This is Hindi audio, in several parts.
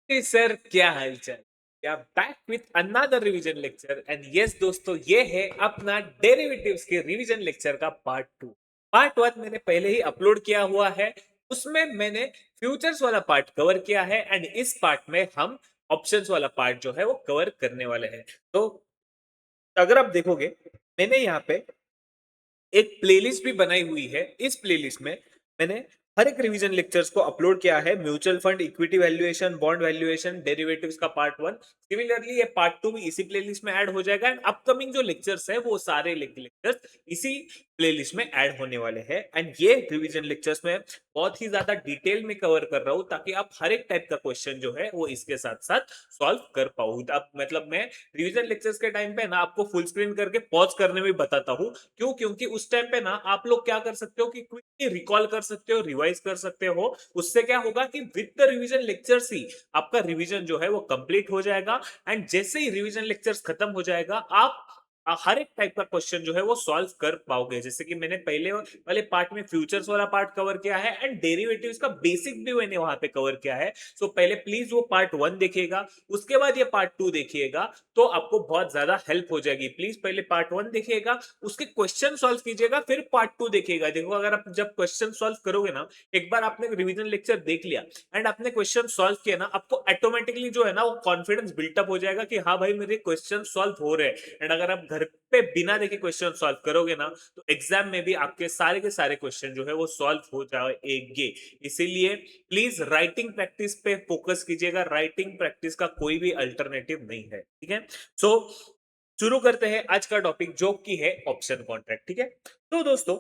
Hey सर, क्या हालचाल? या back with another revision lecture and yes दोस्तों, ये है अपना डेरिवेटिव्स के रिवीजन लेक्चर का पार्ट टू। पार्ट वन मैंने पहले ही अपलोड किया हुआ है। उसमें मैंने फ्यूचर्स वाला पार्ट कवर किया है एंड इस पार्ट में हम ऑप्शंस वाला पार्ट जो है वो कवर करने वाले हैं। तो अगर आप देखोगे, मैंने यहाँ पे एक प्लेलिस्ट भी बनाई हुई है। इस प्लेलिस्ट में मैंने हर एक रिवीजन लेक्चर्स को अपलोड किया है। Mutual fund, equity valuation, bond valuation, derivatives का पार्ट वन। सिमिलरली ये पार्ट टू भी इसी प्लेलिस्ट में ऐड हो जाएगा एंड अपकमिंग जो लेक्चर्स है वो सारे लेक्चर्स इसी प्लेलिस्ट में ऐड होने वाले हैं। एंड ये रिवीजन लेक्चर्स में बहुत ही ज्यादा डिटेल में कवर कर रहा हूँ ताकि आप हर एक टाइप का क्वेश्चन जो है वो इसके साथ साथ सॉल्व कर पाऊँ। अब मतलब मैं रिवीजन लेक्चर्स के टाइम पे ना आपको फुल स्क्रीन करके पॉज करने में बताता हूँ। क्यों? क्योंकि उस टाइम पे ना आप लोग क्या कर सकते हो कि क्विकली रिकॉल कर सकते हो, रिवाइज कर सकते हो। उससे क्या होगा कि विद द रिवीजन लेक्चर्स ही आपका रिवीजन जो है वो कंप्लीट हो जाएगा एंड जैसे ही रिवीजन लेक्चर्स खत्म हो जाएगा आप हर एक टाइप का क्वेश्चन जो है वो सॉल्व कर पाओगे। जैसे कि मैंने पहले वाले पार्ट में फ्यूचर्स वाला पार्ट कवर किया है एंड डेरिवेटिव्स का बेसिक भी मैंने वहां पे कवर किया है। सो पहले प्लीज वो पार्ट वन देखिएगा, उसके बाद ये पार्ट टू देखिएगा तो आपको बहुत ज्यादा हेल्प हो जाएगी। प्लीज पहले पार्ट वन देखिएगा, उसके क्वेश्चन सॉल्व कीजिएगा, फिर पार्ट टू देखिएगा। देखो, अगर आप जब क्वेश्चन सॉल्व करोगे ना, एक बार आपने रिवीजन लेक्चर देख लिया एंड आपने क्वेश्चन सॉल्व किया ना, आपको ऑटोमेटिकली जो है ना वो कॉन्फिडेंस बिल्टअप हो जाएगा कि हाँ भाई मेरे क्वेश्चन सॉल्व हो रहे हैं। एंड अगर आप घर पे बिना देखे क्वेश्चन सॉल्व करोगे ना, तो एग्जाम में भी आपके सारे के सारे क्वेश्चन जो है वो सॉल्व हो जाएंगे। इसीलिए प्लीज राइटिंग प्रैक्टिस पे फोकस कीजिएगा। राइटिंग प्रैक्टिस का कोई भी अल्टरनेटिव नहीं है, ठीक है? सो शुरू करते हैं आज का टॉपिक जो कि है ऑप्शन कॉन्ट्रैक्ट, ठीक है? तो दोस्तों,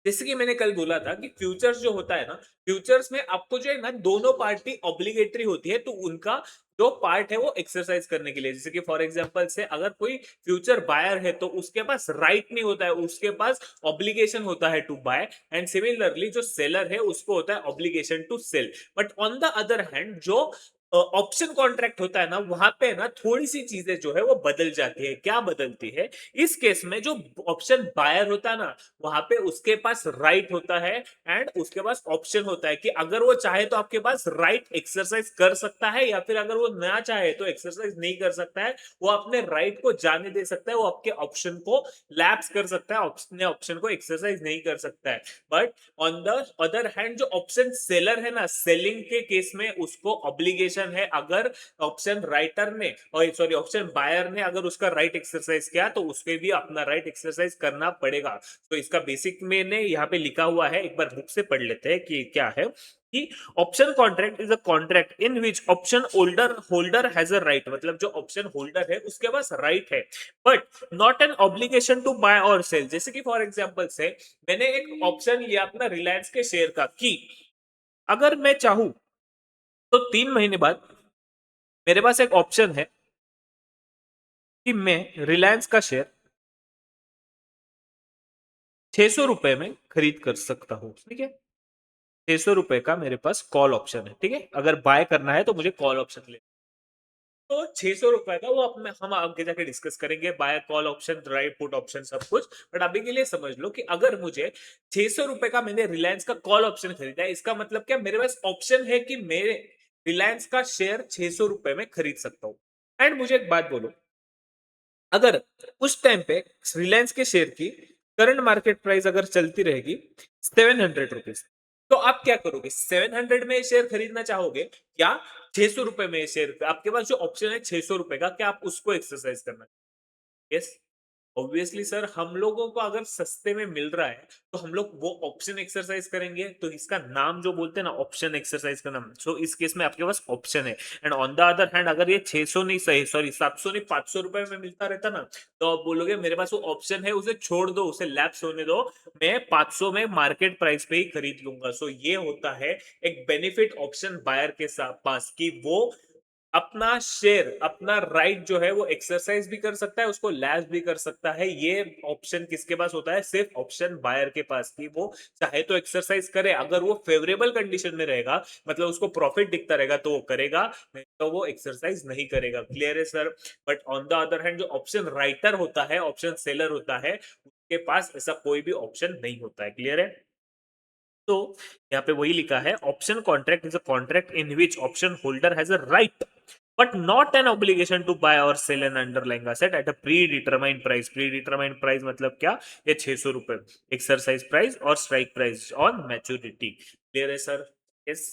जैसे कि मैंने कल बोला था कि फ्यूचर्स जो होता है ना, फ्यूचर्स में आपको जो है ना दोनों पार्टी ऑब्लिगेटरी होती है, तो उनका जो पार्ट है वो एक्सरसाइज करने के लिए। जैसे कि फॉर एग्जांपल से अगर कोई फ्यूचर बायर है तो उसके पास राइट नहीं होता है, उसके पास ऑब्लिगेशन होता है टू बाय। एंड सिमिलरली जो सेलर है उसको होता है obligation to sell. But on the other hand जो ऑप्शन कॉन्ट्रैक्ट होता है ना, वहां पे ना थोड़ी सी चीजें जो है वो बदल जाती है। क्या बदलती है? इस केस में जो ऑप्शन बायर होता है ना, वहां पे उसके पास राइट होता है एंड उसके पास ऑप्शन होता है कि अगर वो चाहे तो आपके पास राइट एक्सरसाइज कर सकता है या फिर अगर वो ना चाहे तो एक्सरसाइज नहीं कर सकता है। वो अपने राइट को जाने दे सकता है, वो आपके ऑप्शन को लैप्स कर सकता है, अपने ऑप्शन को एक्सरसाइज नहीं कर सकता है। But on the other hand जो ऑप्शन सेलर है ना, सेलिंग के केस में उसको ऑब्लिगेशन है। अगर ऑप्शन राइटर ने और सॉरी ऑप्शन बायर ने अगर उसका राइट एक्सरसाइज किया तो उसके भी अपना राइट एक्सरसाइज करना पड़ेगा। तो इसका बेसिक मैंने यहाँ पे लिखा हुआ है, एक बार बुक से पढ़ लेते हैं कि क्या है। कि option contract is a contract in which option holder holder has a right, मतलब जो ऑप्शन होल्डर है उसके पास राइट है but not an obligation to buy और सेल। जैसे कि फॉर एग्जांपल से मैंने एक ऑप्शन लिया अपना रिलायंस के शेयर का कि अगर मैं चाहूं तो 3 महीने बाद मेरे पास एक ऑप्शन है कि मैं रिलायंस का शेयर 600 रुपए में खरीद कर सकता हूं, ठीक है? 600 रुपए का मेरे पास कॉल ऑप्शन है, ठीक है? अगर बाय करना है तो मुझे कॉल ऑप्शन ले। तो 600 रुपए का वो हम आगे जाके डिस्कस करेंगे, buy call option, drive put option, सब कुछ। बट अभी के लिए समझ लो कि अगर मुझे 600 रुपए का मैंने रिलायंस का कॉल ऑप्शन खरीदा है, इसका मतलब क्या, मेरे पास ऑप्शन है कि मेरे रिलायंस का शेयर 600 रुपए में खरीद सकता हूँ। एंड मुझे एक बात बोलो, अगर उस टाइम पे रिलायंस के शेयर की करंट मार्केट प्राइस अगर चलती रहेगी 700 रुपीज, तो आप क्या करोगे? 700 में शेयर खरीदना चाहोगे या 600 रुपए में शेयर? आपके पास जो ऑप्शन है 600 रुपए का, क्या आप उसको एक्सरसाइज करना? यस, ऑब्वियसली सर, हम लोगों को अगर सस्ते में मिल रहा है तो हम लोग वो ऑप्शन एक्सरसाइज करेंगे। तो इसका नाम जो बोलते हैं ना, ऑप्शन एक्सरसाइज का नाम। सो इस केस में आपके पास ऑप्शन है। And on the other hand अगर ये 600 नहीं, सही सॉरी 700 नहीं, 500 रुपए में मिलता रहता ना, तो आप बोलोगे मेरे पास वो ऑप्शन है, उसे छोड़ दो, उसे लैप्स होने दो, मैं 500 में मार्केट प्राइस पे ही खरीद लूंगा। सो ये होता है एक बेनिफिट ऑप्शन बायर के पास कि वो अपना शेयर, अपना राइट जो है वो एक्सरसाइज भी कर सकता है, उसको लैस भी कर सकता है। ये ऑप्शन किसके पास होता है? सिर्फ ऑप्शन बायर के पास, कि वो चाहे तो एक्सरसाइज करे, अगर वो फेवरेबल कंडीशन में रहेगा, मतलब उसको प्रॉफिट दिखता रहेगा तो वो करेगा, नहीं तो वो एक्सरसाइज नहीं करेगा। क्लियर है sir? But on the other hand जो ऑप्शन राइटर होता है, ऑप्शन सेलर होता है, उसके पास ऐसा कोई भी ऑप्शन नहीं होता है। क्लियर है? तो यहाँ पे वही लिखा है, option contract is a contract in which option holder has a right but not an obligation to buy or sell an underlying asset at a predetermined price. Predetermined price मतलब क्या? ये 600 रुपए एक्सरसाइज प्राइस और strike price on maturity. Clear है sir? Yes.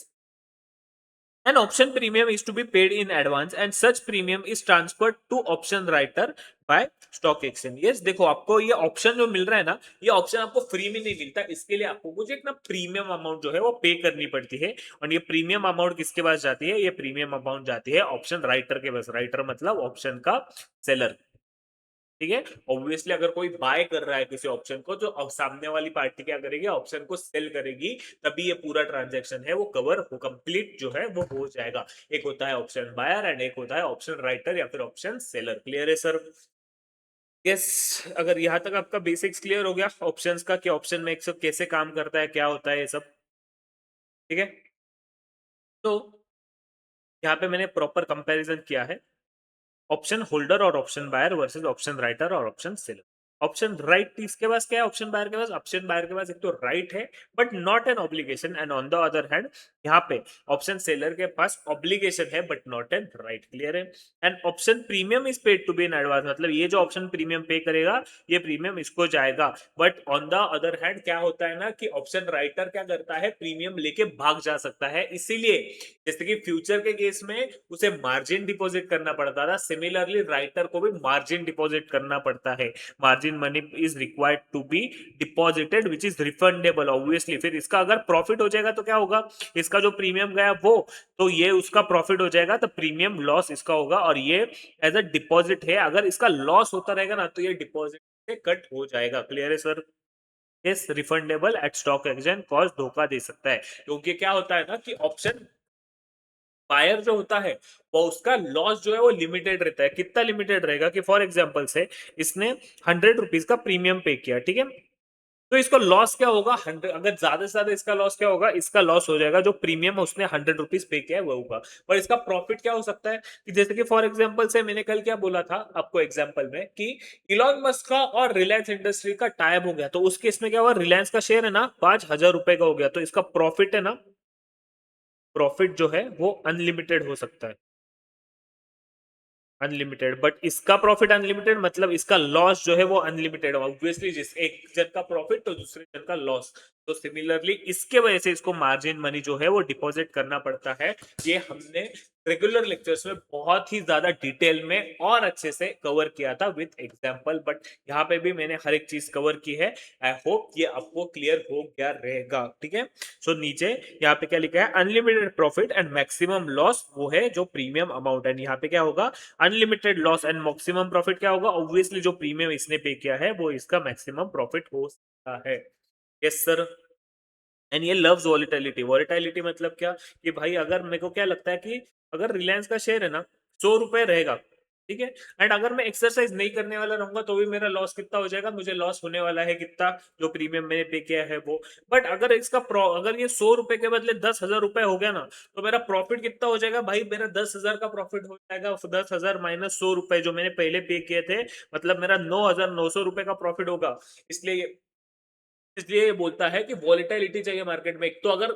An option premium is to be paid in advance and such premium is transferred to option writer by stock exchange. Yes, देखो आपको ये ऑप्शन जो मिल रहा है ना, ये ऑप्शन आपको फ्री में नहीं मिलता, इसके लिए आपको कुछ एक ना प्रीमियम अमाउंट जो है वो पे करनी पड़ती है। और ये प्रीमियम अमाउंट किसके पास जाती है? ये प्रीमियम अमाउंट जाती है ऑप्शन राइटर के पास। राइटर मतलब ऑप्शन का सेलर। ठीक है। ऑब्वियसली अगर कोई बाय कर रहा है किसी ऑप्शन को, तो सामने वाली पार्टी क्या करेगी? ऑप्शन को सेल करेगी, तभी ये पूरा ट्रांजैक्शन है वो कवर हो, कंप्लीट जो है वो हो जाएगा। एक होता है ऑप्शन बायर एंड एक होता है ऑप्शन राइटर या फिर ऑप्शन सेलर। क्लियर है सर? यस। अगर यहाँ तक आपका बेसिक्स क्लियर हो गया ऑप्शंस का, कि ऑप्शन में कैसे काम करता है, क्या होता है ये सब, ठीक है। तो यहाँ पे मैंने प्रॉपर कंपैरिजन किया है ऑप्शन होल्डर और option buyer versus option writer और ऑप्शन सेलर। ऑप्शन राइट इसके पास क्या है? ऑप्शन बायर के पास एक तो राइट है but not an obligation, and on the other hand यहाँ पे ऑप्शन सेलर के पास ऑब्लिगेशन है but not an right. Clear है? And option premium is paid to be in advance, मतलब ये जो ऑप्शन प्रीमियम पे करेगा ये प्रीमियम इसको जाएगा। But on the other hand क्या होता है ना, कि ऑप्शन राइटर क्या करता है? प्रीमियम लेके भाग जा सकता है, इसीलिए जैसे कि फ्यूचर के केस में उसे मार्जिन डिपॉजिट करना पड़ता था, सिमिलरली राइटर को भी मार्जिन डिपॉजिट करना पड़ता है। Margin money is required to be deposited which is refundable obviously. फिर इसका अगर प्रॉफिट हो जाएगा तो क्या होगा? इसका जो प्रीमियम गया वो, तो ये उसका प्रॉफिट हो जाएगा, तो प्रीमियम लॉस इसका होगा, और ये एज अ डिपॉजिट है। अगर इसका लॉस होता रहेगा ना, तो ये डिपॉजिट से कट हो जाएगा। क्लियर है sir? Yes. Refundable at stock exchange cost धोखा दे सकता है, क्योंकि क्या होता है ना कि ऑप्शन बायर जो होता है वो उसका लॉस जो है वो लिमिटेड रहता है। कितना लिमिटेड रहेगा? कि फॉर एग्जांपल से इसने 100 रुपीज का प्रीमियम पे किया, ठीक है, तो इसका लॉस क्या होगा? 100। अगर ज्यादा से ज्यादा इसका लॉस क्या होगा? इसका लॉस हो जाएगा जो प्रीमियम उसने 100 रुपीज पे किया है वो होगा। पर इसका प्रॉफिट क्या हो सकता है? कि जैसे कि फॉर एग्जाम्पल से मैंने कल क्या बोला था आपको एग्जाम्पल में, कि इलॉन मस्क का और रिलायंस इंडस्ट्री का टाइप हो गया, तो उस केस में क्या हुआ? रिलायंस का शेयर है ना 5,000 रुपए का हो गया, तो इसका प्रॉफिट है ना, प्रॉफिट जो है वो अनलिमिटेड हो सकता है। अनलिमिटेड, बट इसका प्रॉफिट अनलिमिटेड मतलब इसका लॉस जो है वो अनलिमिटेड। ऑब्वियसली जिस एक जन का प्रॉफिट तो दूसरे जन का लॉस, तो सिमिलरली इसके वजह से इसको मार्जिन मनी जो है वो डिपॉजिट करना पड़ता है। ये हमने रेगुलर लेक्चर्स में बहुत ही ज्यादा डिटेल में और अच्छे से कवर किया था विद एग्जांपल, बट यहाँ पे भी मैंने हर एक चीज कवर की है। आई होप ये आपको क्लियर हो गया रहेगा, ठीक है। सो नीचे यहाँ पे क्या लिखा है? Unlimited profit and maximum loss, वो है जो प्रीमियम अमाउंट है। यहाँ पे क्या होगा? Unlimited loss and maximum profit क्या होगा? ऑब्वियसली जो प्रीमियम इसने पे किया है वो इसका मैक्सिमम प्रॉफिट हो सकता है। Yes sir. एंड ये लव्स वॉलिटिलिटी। वॉलिटिलिटी मतलब क्या? कि भाई अगर मेरे को क्या लगता है कि अगर रिलायंस का शेयर है ना 100 रुपए रहेगा, ठीक है, एंड अगर मैं एक्सरसाइज नहीं करने वाला रहूंगा तो भी मेरा लॉस कितना हो जाएगा? मुझे लॉस होने वाला है कितना? जो प्रीमियम मैंने पे किया है वो। बट अगर अगर ये 100 रुपए के बदले 10,000 रुपए हो गया ना, तो मेरा प्रॉफिट कितना हो जाएगा भाई? मेरा 10,000 का प्रॉफिट हो जाएगा। 10,000 माइनस 100 रुपए जो मैंने पहले पे किए थे, मतलब मेरा 9,900 रुपए का प्रॉफिट होगा। इसलिए इसलिए ये बोलता है कि वॉलेटिलिटी चाहिए मार्केट में। एक तो अगर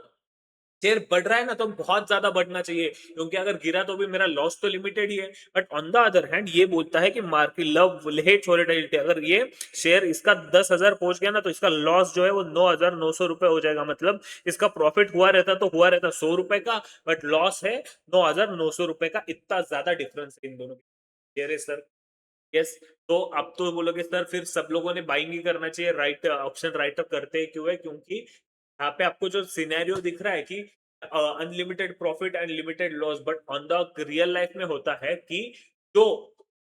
शेयर बढ़ रहा है ना, तो बहुत ज्यादा बढ़ना चाहिए, क्योंकि अगर गिरा तो भी मेरा लॉस तो लिमिटेड ही है। But on the other hand ये बोलता है कि मार्केट लव हेट वॉलेटिलिटी। अगर ये शेयर इसका 10,000 पहुंच गया ना, तो इसका लॉस जो है वो 9,900 रुपए हो जाएगा। मतलब इसका प्रॉफिट हुआ रहता तो हुआ रहता 100 रुपए का, बट लॉस है 9,900 रुपए का। इतना ज्यादा डिफरेंस है इन दोनों में सर। यस। तो अब तो बोलोगे सर फिर सब लोगों ने बाइंग ही करना चाहिए, राइट ऑप्शन राइट अप करते हैं क्यों? है क्योंकि यहाँ पे आपको जो सिनेरियो दिख रहा है कि unlimited profit and limited loss, but on the real life में होता है कि जो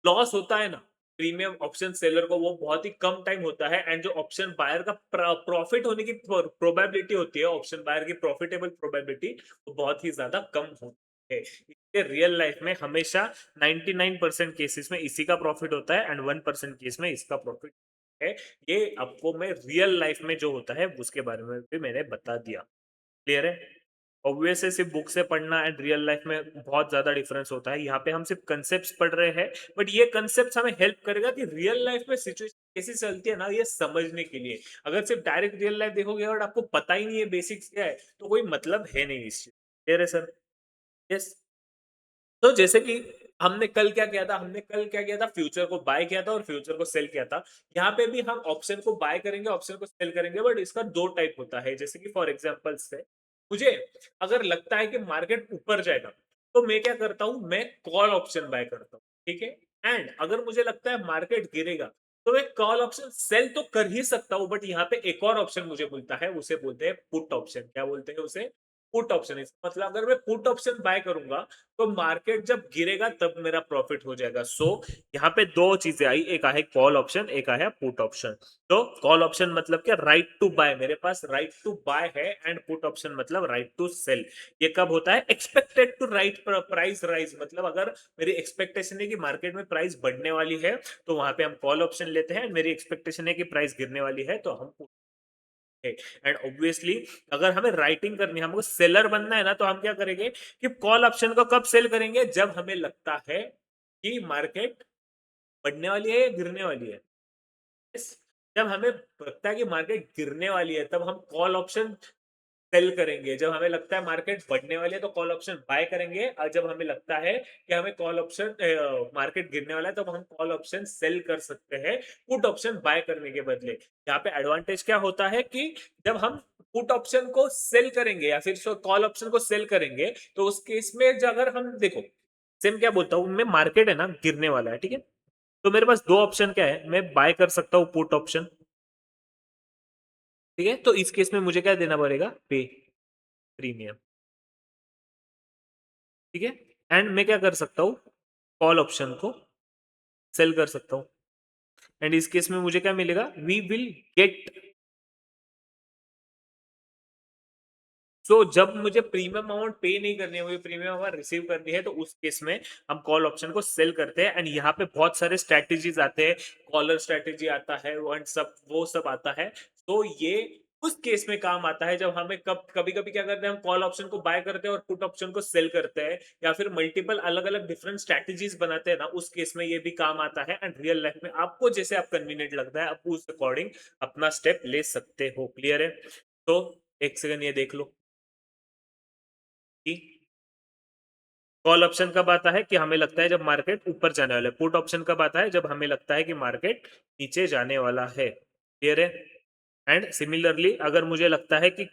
लॉस होता है ना प्रीमियम ऑप्शन सेलर को, वो बहुत ही कम टाइम होता है, एंड जो ऑप्शन बायर का प्रॉफिट होने की प्रोबेबिलिटी होती है, ऑप्शन बायर की प्रॉफिटेबल प्रोबेबिलिटी, वो बहुत ही ज्यादा कम होती है। इसलिए रियल लाइफ में हमेशा 99% केसेस में इसी का प्रॉफिट होता है एंड 1% केस में इसका प्रॉफिट है। ये आपको मैं रियल लाइफ में जो होता है उसके बारे में भी मैंने बता दिया। क्लियर है? ऑब्वियस है सिर्फ बुक से पढ़ना एंड रियल लाइफ में बहुत ज्यादा डिफरेंस होता है। यहाँ पे हम सिर्फ कंसेप्ट पढ़ रहे हैं, बट ये कंसेप्ट हमें हेल्प करेगा कि रियल लाइफ में सिचुएशन कैसे चलती है ना, ये समझने के लिए। अगर सिर्फ डायरेक्ट रियल लाइफ देखोगे और आपको पता ही नहीं है बेसिक्स क्या है, तो कोई मतलब है नहीं इस चीज। क्लियर है सर? यस। तो जैसे कि हमने कल क्या किया था, हमने कल क्या किया था, फ्यूचर को बाय किया था और फ्यूचर को सेल किया था। यहाँ पे भी हम ऑप्शन को बाय करेंगे, ऑप्शन को सेल करेंगे, बट इसका दो टाइप होता है। जैसे कि फॉर एग्जांपल से मुझे अगर लगता है कि मार्केट ऊपर जाएगा, तो मैं क्या करता हूँ, मैं कॉल ऑप्शन बाय करता हूँ। ठीक है। एंड अगर मुझे लगता है मार्केट गिरेगा, तो मैं कॉल ऑप्शन सेल तो कर ही सकता हूँ, बट यहाँ पे एक और ऑप्शन मुझे मिलता है, उसे बोलते हैं पुट ऑप्शन। क्या बोलते हैं उसे? Put option. मतलब अगर मैं पुट ऑप्शन बाय करूंगा, तो मार्केट जब गिरेगा तब मेरा प्रॉफिट हो जाएगा। यहाँ पे दो चीजें आई, एक है कॉल ऑप्शन, एक है पुट ऑप्शन। तो कॉल ऑप्शन मतलब क्या, राइट टू बाय, मेरे पास राइट टू बाय है। एंड पुट ऑप्शन मतलब राइट टू सेल। ये कब होता है? Expected to right price rise, मतलब अगर मेरी एक्सपेक्टेशन है कि मार्केट में प्राइस बढ़ने वाली है, तो वहां पे हम कॉल ऑप्शन लेते हैं। मेरी एक्सपेक्टेशन है कि प्राइस गिरने वाली है, तो हम है। एंड ऑब्वियसली अगर हमें राइटिंग करनी है, हमको सेलर बनना है ना, तो हम क्या करेंगे कि कॉल ऑप्शन को कब सेल करेंगे? जब हमें लगता है कि मार्केट बढ़ने वाली है या गिरने वाली है। Yes, जब हमें लगता है कि मार्केट गिरने वाली है, तब हम कॉल ऑप्शन सेल करेंगे। जब हमें लगता है मार्केट बढ़ने वाली है, तो कॉल ऑप्शन बाय करेंगे। और जब हमें लगता है कि हमें कॉल ऑप्शन मार्केट गिरने वाला है, तो हम कॉल ऑप्शन सेल कर सकते हैं पुट ऑप्शन बाय करने के बदले। यहाँ पे एडवांटेज क्या होता है कि जब हम पुट ऑप्शन को सेल करेंगे या फिर कॉल ऑप्शन को सेल करेंगे, तो उस केस में जो अगर हम देखो, सेम क्या बोलता हूँ मैं, मार्केट है ना गिरने वाला है, ठीक है, तो मेरे पास दो ऑप्शन क्या है, मैं बाय कर सकता हूँ पुट ऑप्शन। ठीक है, तो इस केस में मुझे क्या देना पड़ेगा? पे प्रीमियम। ठीक है। एंड मैं क्या कर सकता हूँ, कॉल ऑप्शन को सेल कर सकता हूँ। एंड इस केस में मुझे क्या मिलेगा? We will get. सो जब मुझे प्रीमियम अमाउंट पे नहीं करनी है, मुझे प्रीमियम अमाउंट रिसीव करनी है, तो उस केस में हम कॉल ऑप्शन को सेल करते हैं। एंड यहाँ पे बहुत सारे स्ट्रेटेजीज आते हैं, कॉलर स्ट्रेटेजी आता है, वो सब आता है। तो ये उस केस में काम आता है जब हमें कभी कभी क्या करते हैं, हम कॉल ऑप्शन को बाय करते हैं और पुट ऑप्शन को सेल करते हैं, या फिर मल्टीपल अलग अलग डिफरेंट स्ट्रेटेजीज बनाते हैं ना, उस केस में ये भी काम आता है। एंड रियल लाइफ में आपको जैसे आप कन्वीनियंट लगता है, आप उस अकॉर्डिंग अपना स्टेप ले सकते हो। क्लियर है? तो एक सेकंड ये देख लो कि कॉल ऑप्शन कब आता है, कि हमें लगता है जब मार्केट ऊपर जाने वाला है। पुट ऑप्शन कब आता है? जब हमें लगता है कि मार्केट नीचे जाने वाला है। क्लियर है? एंड सिमिलरली अगर मुझे लगता है कि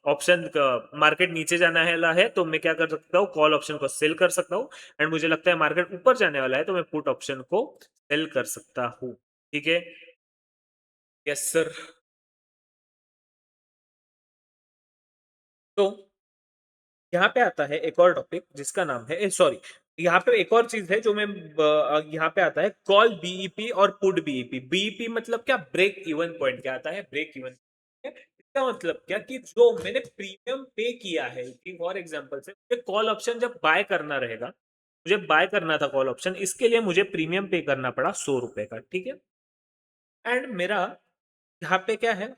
ऑप्शन मार्केट नीचे जाने वाला है, तो मैं क्या कर सकता हूँ, कॉल ऑप्शन को सेल कर सकता हूँ। एंड मुझे लगता है मार्केट ऊपर जाने वाला है, तो मैं पुट ऑप्शन को सेल कर सकता हूँ। ठीक है। Yes sir. तो यहाँ पे आता है एक और टॉपिक जिसका नाम है, सॉरी, यहाँ पे एक और चीज है जो मैं यहाँ पे आता है कॉल बीईपी और पुट बीईपी। बीईपी मतलब क्या? Break even point. क्या आता है? Break even. इसका मतलब क्या कि जो मैंने प्रीमियम पे किया है, कि फॉर एग्जांपल से मुझे कॉल ऑप्शन जब बाय करना रहेगा, मुझे बाय करना था कॉल ऑप्शन, इसके लिए मुझे प्रीमियम पे करना पड़ा 100 रुपए का। ठीक है। एंड मेरा यहाँ पे क्या है,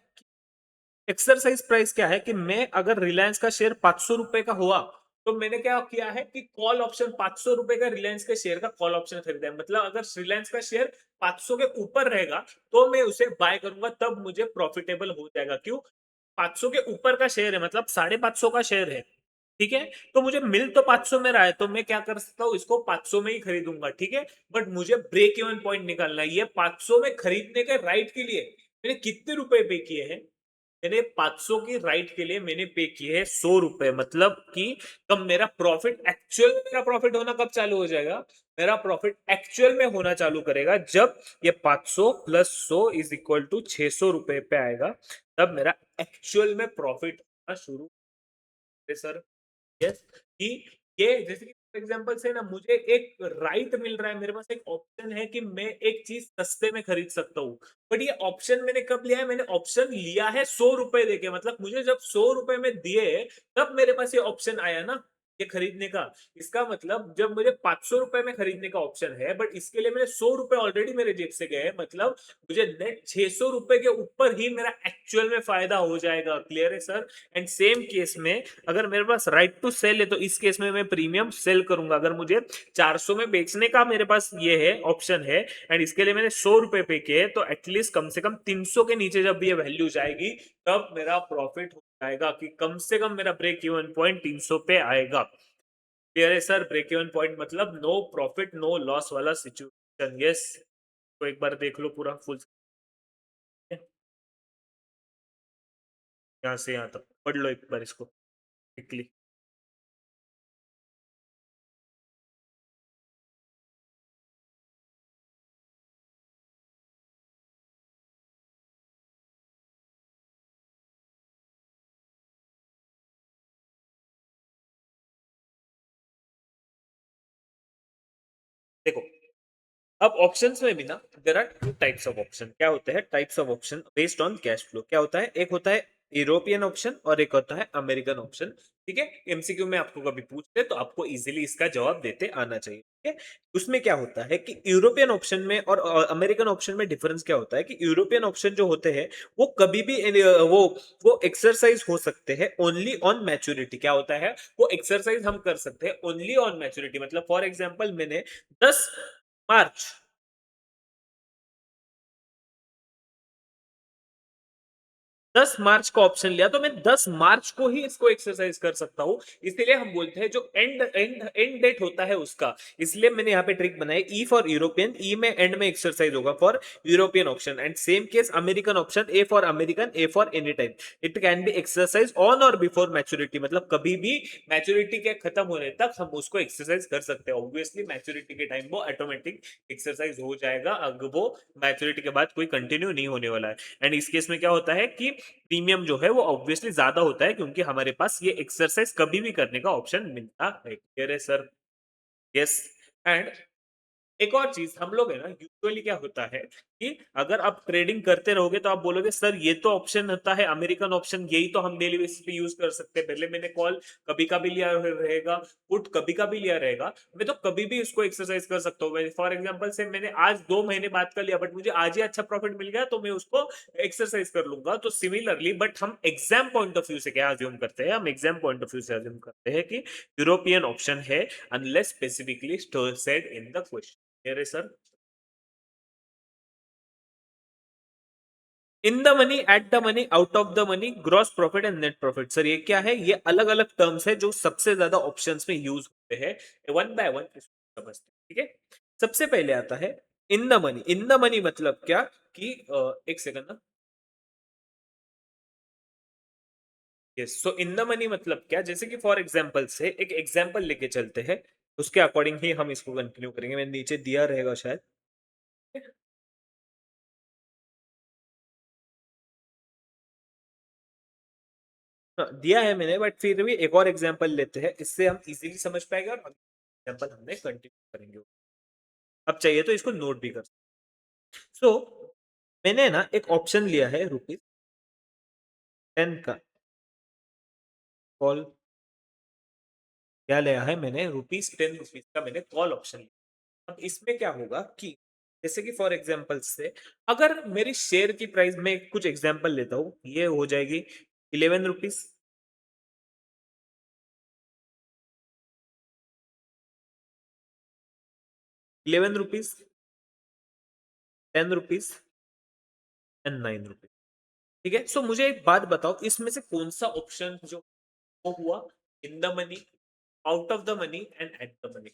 एक्सरसाइज प्राइस क्या है कि मैं अगर रिलायंस का शेयर 500 रुपए का हुआ, तो मैंने क्या किया है कि कॉल ऑप्शन 500 रुपए का रिलायंस के शेयर का कॉल ऑप्शन खरीदा है। मतलब अगर रिलायंस का शेयर 500 के ऊपर रहेगा, तो मैं उसे बाय करूंगा, तब मुझे प्रॉफिटेबल हो जाएगा। क्यों? 500 के ऊपर का शेयर है, मतलब 550 का शेयर है। ठीक है। तो मुझे मिल तो 500 में रहा है, तो मैं क्या कर सकता हूँ, इसको 500 में ही खरीदूंगा। ठीक है। बट मुझे ब्रेक इवन पॉइंट निकालना है। ये 500 में खरीदने के राइट के लिए मैंने कितने रुपए पे किए हैं? मैंने 500 की राइट के लिए मैंने पे किए हैं 100 रुपए। मतलब कि कब मेरा प्रॉफिट एक्चुअल में, मेरा प्रॉफिट होना कब चालू हो जाएगा? मेरा प्रॉफिट एक्चुअल में होना चालू करेगा जब ये 500 प्लस 100 इज इक्वल टू 600 रुपए पे आएगा। तब मेरा एक्चुअल में प्रॉफिट होना शुरू। Sir, yes. कि ये जैसे कि फॉर एग्जांपल से ना, मुझे एक राइट मिल रहा है, मेरे पास एक ऑप्शन है कि मैं एक चीज सस्ते में खरीद सकता हूँ। बट ये ऑप्शन मैंने कब लिया है? मैंने ऑप्शन लिया है 100 रुपए देके। मतलब मुझे जब 100 रुपए में दिए, तब मेरे पास ये ऑप्शन आया ना। ये खरीदने का, इसका मतलब जब मुझे 500 रुपए में खरीदने का ऑप्शन है, बट इसके लिए मेरे 100 रुपए ऑलरेडी मेरे जेब से गए हैं, मतलब मुझे नेट 600 रुपए के ऊपर ही मेरा एक्चुअल में फायदा हो जाएगा। क्लियर है सर? एंड सेम केस में अगर मेरे पास राइट टू सेल है, तो इस केस में मैं प्रीमियम सेल करूंगा। अगर मुझे 400 में बेचने का मेरे पास ये है ऑप्शन है, एंड इसके लिए मैंने 100 रुपए पे किए, तो एटलीस्ट कम से कम 300 के नीचे जब ये वैल्यू जाएगी, तब मेरा प्रॉफिट हो जाएगा, कि कम से कम मेरा ब्रेक इवन पॉइंट 300 पे आएगा। क्लियर है सर? ब्रेक इवन पॉइंट मतलब नो प्रॉफिट नो लॉस वाला सिचुएशन। यस, तो एक बार देख लो पूरा फुल, यहाँ से यहाँ तक पढ़ लो एक बार इसको क्विकली। देखो, अब ऑप्शंस में भी ना there are two types of option. क्या होते हैं types of option based on cash flow? क्या होता है? एक होता है यूरोपियन ऑप्शन और एक होता है अमेरिकन ऑप्शन। ठीक है, एमसीक्यू में आपको कभी पूछते तो आपको इजीली इसका जवाब देते आना चाहिए। ठीक है, उसमें क्या होता है कि यूरोपियन ऑप्शन में और अमेरिकन ऑप्शन में डिफरेंस क्या होता है कि यूरोपियन ऑप्शन जो होते हैं वो कभी भी वो एक्सरसाइज हो सकते हैं ओनली ऑन मैच्योरिटी। क्या होता है? वो एक्सरसाइज हम कर सकते हैं ओनली ऑन मैच्योरिटी। मतलब फॉर एग्जांपल मैंने 10 मार्च 10 मार्च का ऑप्शन लिया, तो मैं 10 मार्च को ही इसको एक्सरसाइज कर सकता हूं। इसीलिए हम बोलते हैं जो एंड एंड एंड डेट होता है उसका, इसलिए मैंने यहाँ पे ट्रिक बनाई ई फॉर यूरोपियन, ई में एंड में एक्सरसाइज होगा for European option. And same case American option, A for American, A for any time. It can be exercise on और बिफोर मैच्योरिटी, मतलब कभी भी मैच्योरिटी के खत्म होने तक हम उसको एक्सरसाइज कर सकते हैं। ऑब्वियसली मैच्योरिटी के टाइम वो ऑटोमेटिक एक्सरसाइज हो जाएगा, अगर वो मैच्योरिटी के बाद कोई कंटिन्यू नहीं होने वाला है। एंड इस केस में क्या होता है कि प्रीमियम जो है वो ऑब्वियसली ज्यादा होता है, क्योंकि हमारे पास ये एक्सरसाइज कभी भी करने का ऑप्शन मिलता है। क्लियर है सर? यस। एंड एक और चीज हम लोग है ना, यूजुअली क्या होता है कि अगर आप ट्रेडिंग करते रहोगे तो आप बोलोगे सर ये तो ऑप्शन होता है अमेरिकन ऑप्शन, यही तो हम डेली बेसिस पे यूज कर सकते हैं। पहले मैंने कॉल कभी का भी लिया रहेगा, पुट कभी का भी लिया रहेगा, मैं तो कभी भी इसको एक्सरसाइज कर सकता हूँ। फॉर एग्जांपल से मैंने आज 2 महीने बाद का लिया, बट मुझे आज ही अच्छा प्रॉफिट मिल गया, तो मैं उसको एक्सरसाइज कर लूंगा। तो सिमिलरली, बट हम एग्जाम पॉइंट ऑफ व्यू से क्या अज्यूम करते हैं? हम एग्जाम पॉइंट ऑफ व्यू से अज्यूम करते हैं कि यूरोपियन ऑप्शन है, unless specifically said in the question. मेरे sir, in the money, at the money, out of the money, gross profit and net profit. Sir ये क्या है? ये अलग अलग टर्म्स है जो सबसे ज्यादा ऑप्शंस में यूज होते हैं। वन बाय वन इसको समझते हैं। ठीक है, सबसे पहले आता है इन the money. In the money मतलब क्या कि एक सेकंड ना। Yes, so in the money मतलब क्या, जैसे कि फॉर एग्जांपल से एक एग्जांपल लेके चलते हैं, उसके अकॉर्डिंग ही हम इसको कंटिन्यू करेंगे। मैं नीचे दिया रहेगा शायद। हाँ, दिया है मैंने, बट फिर भी एक और एग्जांपल लेते हैं, इससे हम इजीली समझ पाएंगे और एग्जांपल हमने कंटिन्यू करेंगे। अब चाहिए तो इसको नोट भी कर सकते। सो मैंने ना एक ऑप्शन लिया है ₹10 का कॉल। क्या लिया है मैंने? ₹10 का मैंने कॉल ऑप्शन लिया। अब इसमें क्या होगा कि जैसे कि फॉर एग्जांपल से अगर मेरी शेयर की प्राइस में कुछ एग्जांपल लेता हूँ, ये हो जाएगी ₹11, ₹11, ₹10 एंड ₹9। ठीक है, सो मुझे एक बात बताओ, इसमें से कौन सा ऑप्शन जो वो हुआ इन the money, out of the money and eight the money?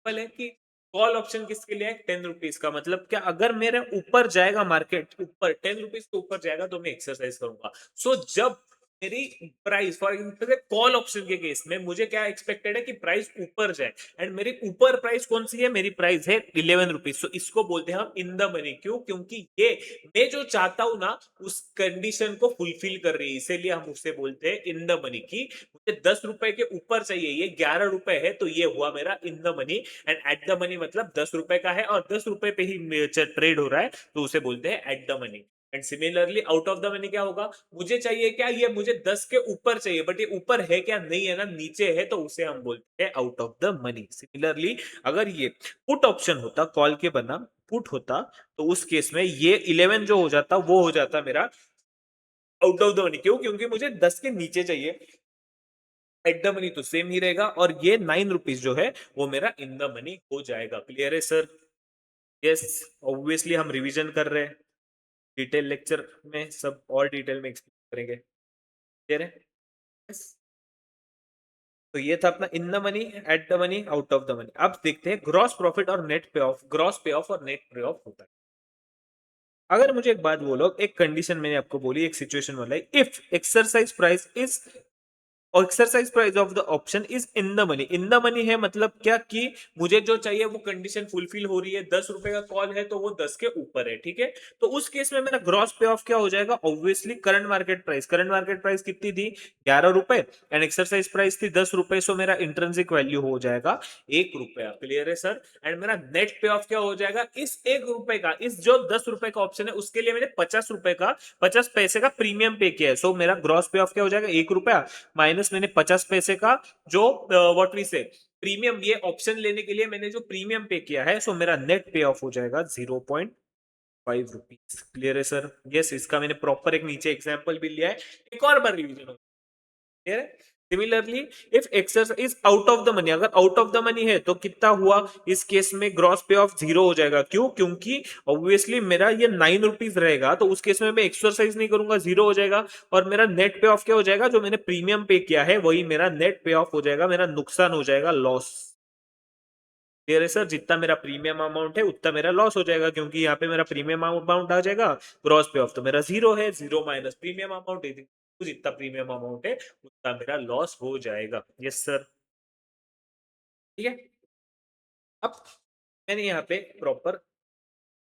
है कि कॉल ऑप्शन किसके लिए है? ₹10 का। मतलब क्या, अगर मेरे ऊपर जाएगा मार्केट, ऊपर ₹10 के ऊपर जाएगा तो मैं एक्सरसाइज करूंगा। सो जब मेरी price, for example call option के केस में मुझे क्या एक्सपेक्टेड है कि प्राइस ऊपर जाए, एंड मेरी ऊपर प्राइस कौन सी है? मेरी प्राइस है ₹11। सो इसको बोलते हैं हम इन द मनी। क्यों? क्योंकि ये मैं जो चाहता हूं ना उस कंडीशन को फुलफिल कर रही है, इसीलिए हम उसे बोलते हैं इन द मनी। की मुझे ₹10 के ऊपर चाहिए, ये ₹11 है, तो ये हुआ मेरा इन the money. And eight the money मतलब ₹10 का है और ₹10 पे ही ट्रेड हो रहा है, तो उसे बोलते हैं eight the money. And similarly out of the money क्या होगा, मुझे चाहिए क्या, ये मुझे 10 के ऊपर चाहिए, बट ये ऊपर है क्या, नहीं है ना, नीचे है, तो उसे हम बोलते हैं out of the money. Similarly अगर ये पुट ऑप्शन होता, कॉल के बना पुट होता, तो उस केस में ये 11 जो हो जाता वो हो जाता मेरा आउट ऑफ द मनी। क्यों? क्योंकि मुझे 10 के नीचे चाहिए। एट द मनी तो सेम ही रहेगा, और ये 9 रुपीज जो है वो मेरा इन द मनी हो जाएगा। क्लियर है सर? यस। ऑब्वियसली हम रिवीजन कर रहे हैं, डिटेल लेक्चर में सब और डिटेल में एक्सप्लेन करेंगे। क्लियर है? यस। तो ये था अपना इन the money, at the money, out of the money. अब देखते हैं ग्रॉस प्रॉफिट और नेट पे ऑफ। ग्रॉस पे ऑफ और नेट पे ऑफ होता है। अगर मुझे एक बात बोलो, एक कंडीशन मैंने आपको बोली, एक सिचुएशन वाला है, इफ एक्सरसाइज प्राइस इज और exercise price of the option is in the money. In the money है मतलब क्या, कि मुझे जो चाहिए वो कंडीशन फुलफिल हो रही है, 10 रुपए का कॉल है तो वो 10 के ऊपर है, ठीक है। तो उस केस में मेरा ग्रॉस पे ऑफ क्या हो जाएगा, obviously current market price. Current market price कितनी थी, 11 रुपए, एंड एक्सरसाइज प्राइस थी 10 रुपए, सो मेरा इंट्रिंसिक वैल्यू हो जाएगा 1 रुपया। क्लियर है सर? एंड मेरा नेट पे ऑफ क्या हो जाएगा, इस 1 रुपए का, इस जो 10 रुपए का ऑप्शन है उसके लिए मैंने 50 रुपए का, 50 पैसे का प्रीमियम पे किया है। सो मेरा ग्रॉस पे ऑफ क्या हो जाएगा, 1 रुपया माइनस मैंने 50 पैसे का जो व्हाट वी से प्रीमियम, ये ऑप्शन लेने के लिए मैंने जो प्रीमियम पे किया है, सो मेरा नेट पे ऑफ हो जाएगा 0.5 रुपीज। क्लियर है सर? यस। इसका मैंने प्रॉपर एक नीचे एग्जांपल भी लिया है, एक और बार रिवीजन हो। क्लियर है? Similarly if access is out of the money, अगर आउट ऑफ द मनी है तो कितना हुआ, इस केस में ग्रॉस पे ऑफ 0 हो जाएगा। क्यों? क्योंकि ऑब्वियसली मेरा ये 9 रुपीज रहेगा, तो उस केस में मैं एक्सरसाइज नहीं करूंगा, 0 हो जाएगा। और मेरा नेट पे ऑफ क्या हो जाएगा, जो मैंने प्रीमियम पे किया है वही मेरा नेट पे ऑफ हो जाएगा, मेरा नुकसान हो जाएगा, लॉस। क्लियर है सर? जितना मेरा प्रीमियम अमाउंट है उतना मेरा लॉस हो जाएगा, क्योंकि यहाँ पे मेरा प्रीमियम अमाउंट आ जाएगा, ग्रॉस पे ऑफ तो मेरा 0 है, 0 माइनस प्रीमियम अमाउंट, जितना प्रीमियम अमाउंट है उतना मेरा लॉस हो जाएगा। Yes sir. ठीक है। अब मैंने यहाँ पे प्रॉपर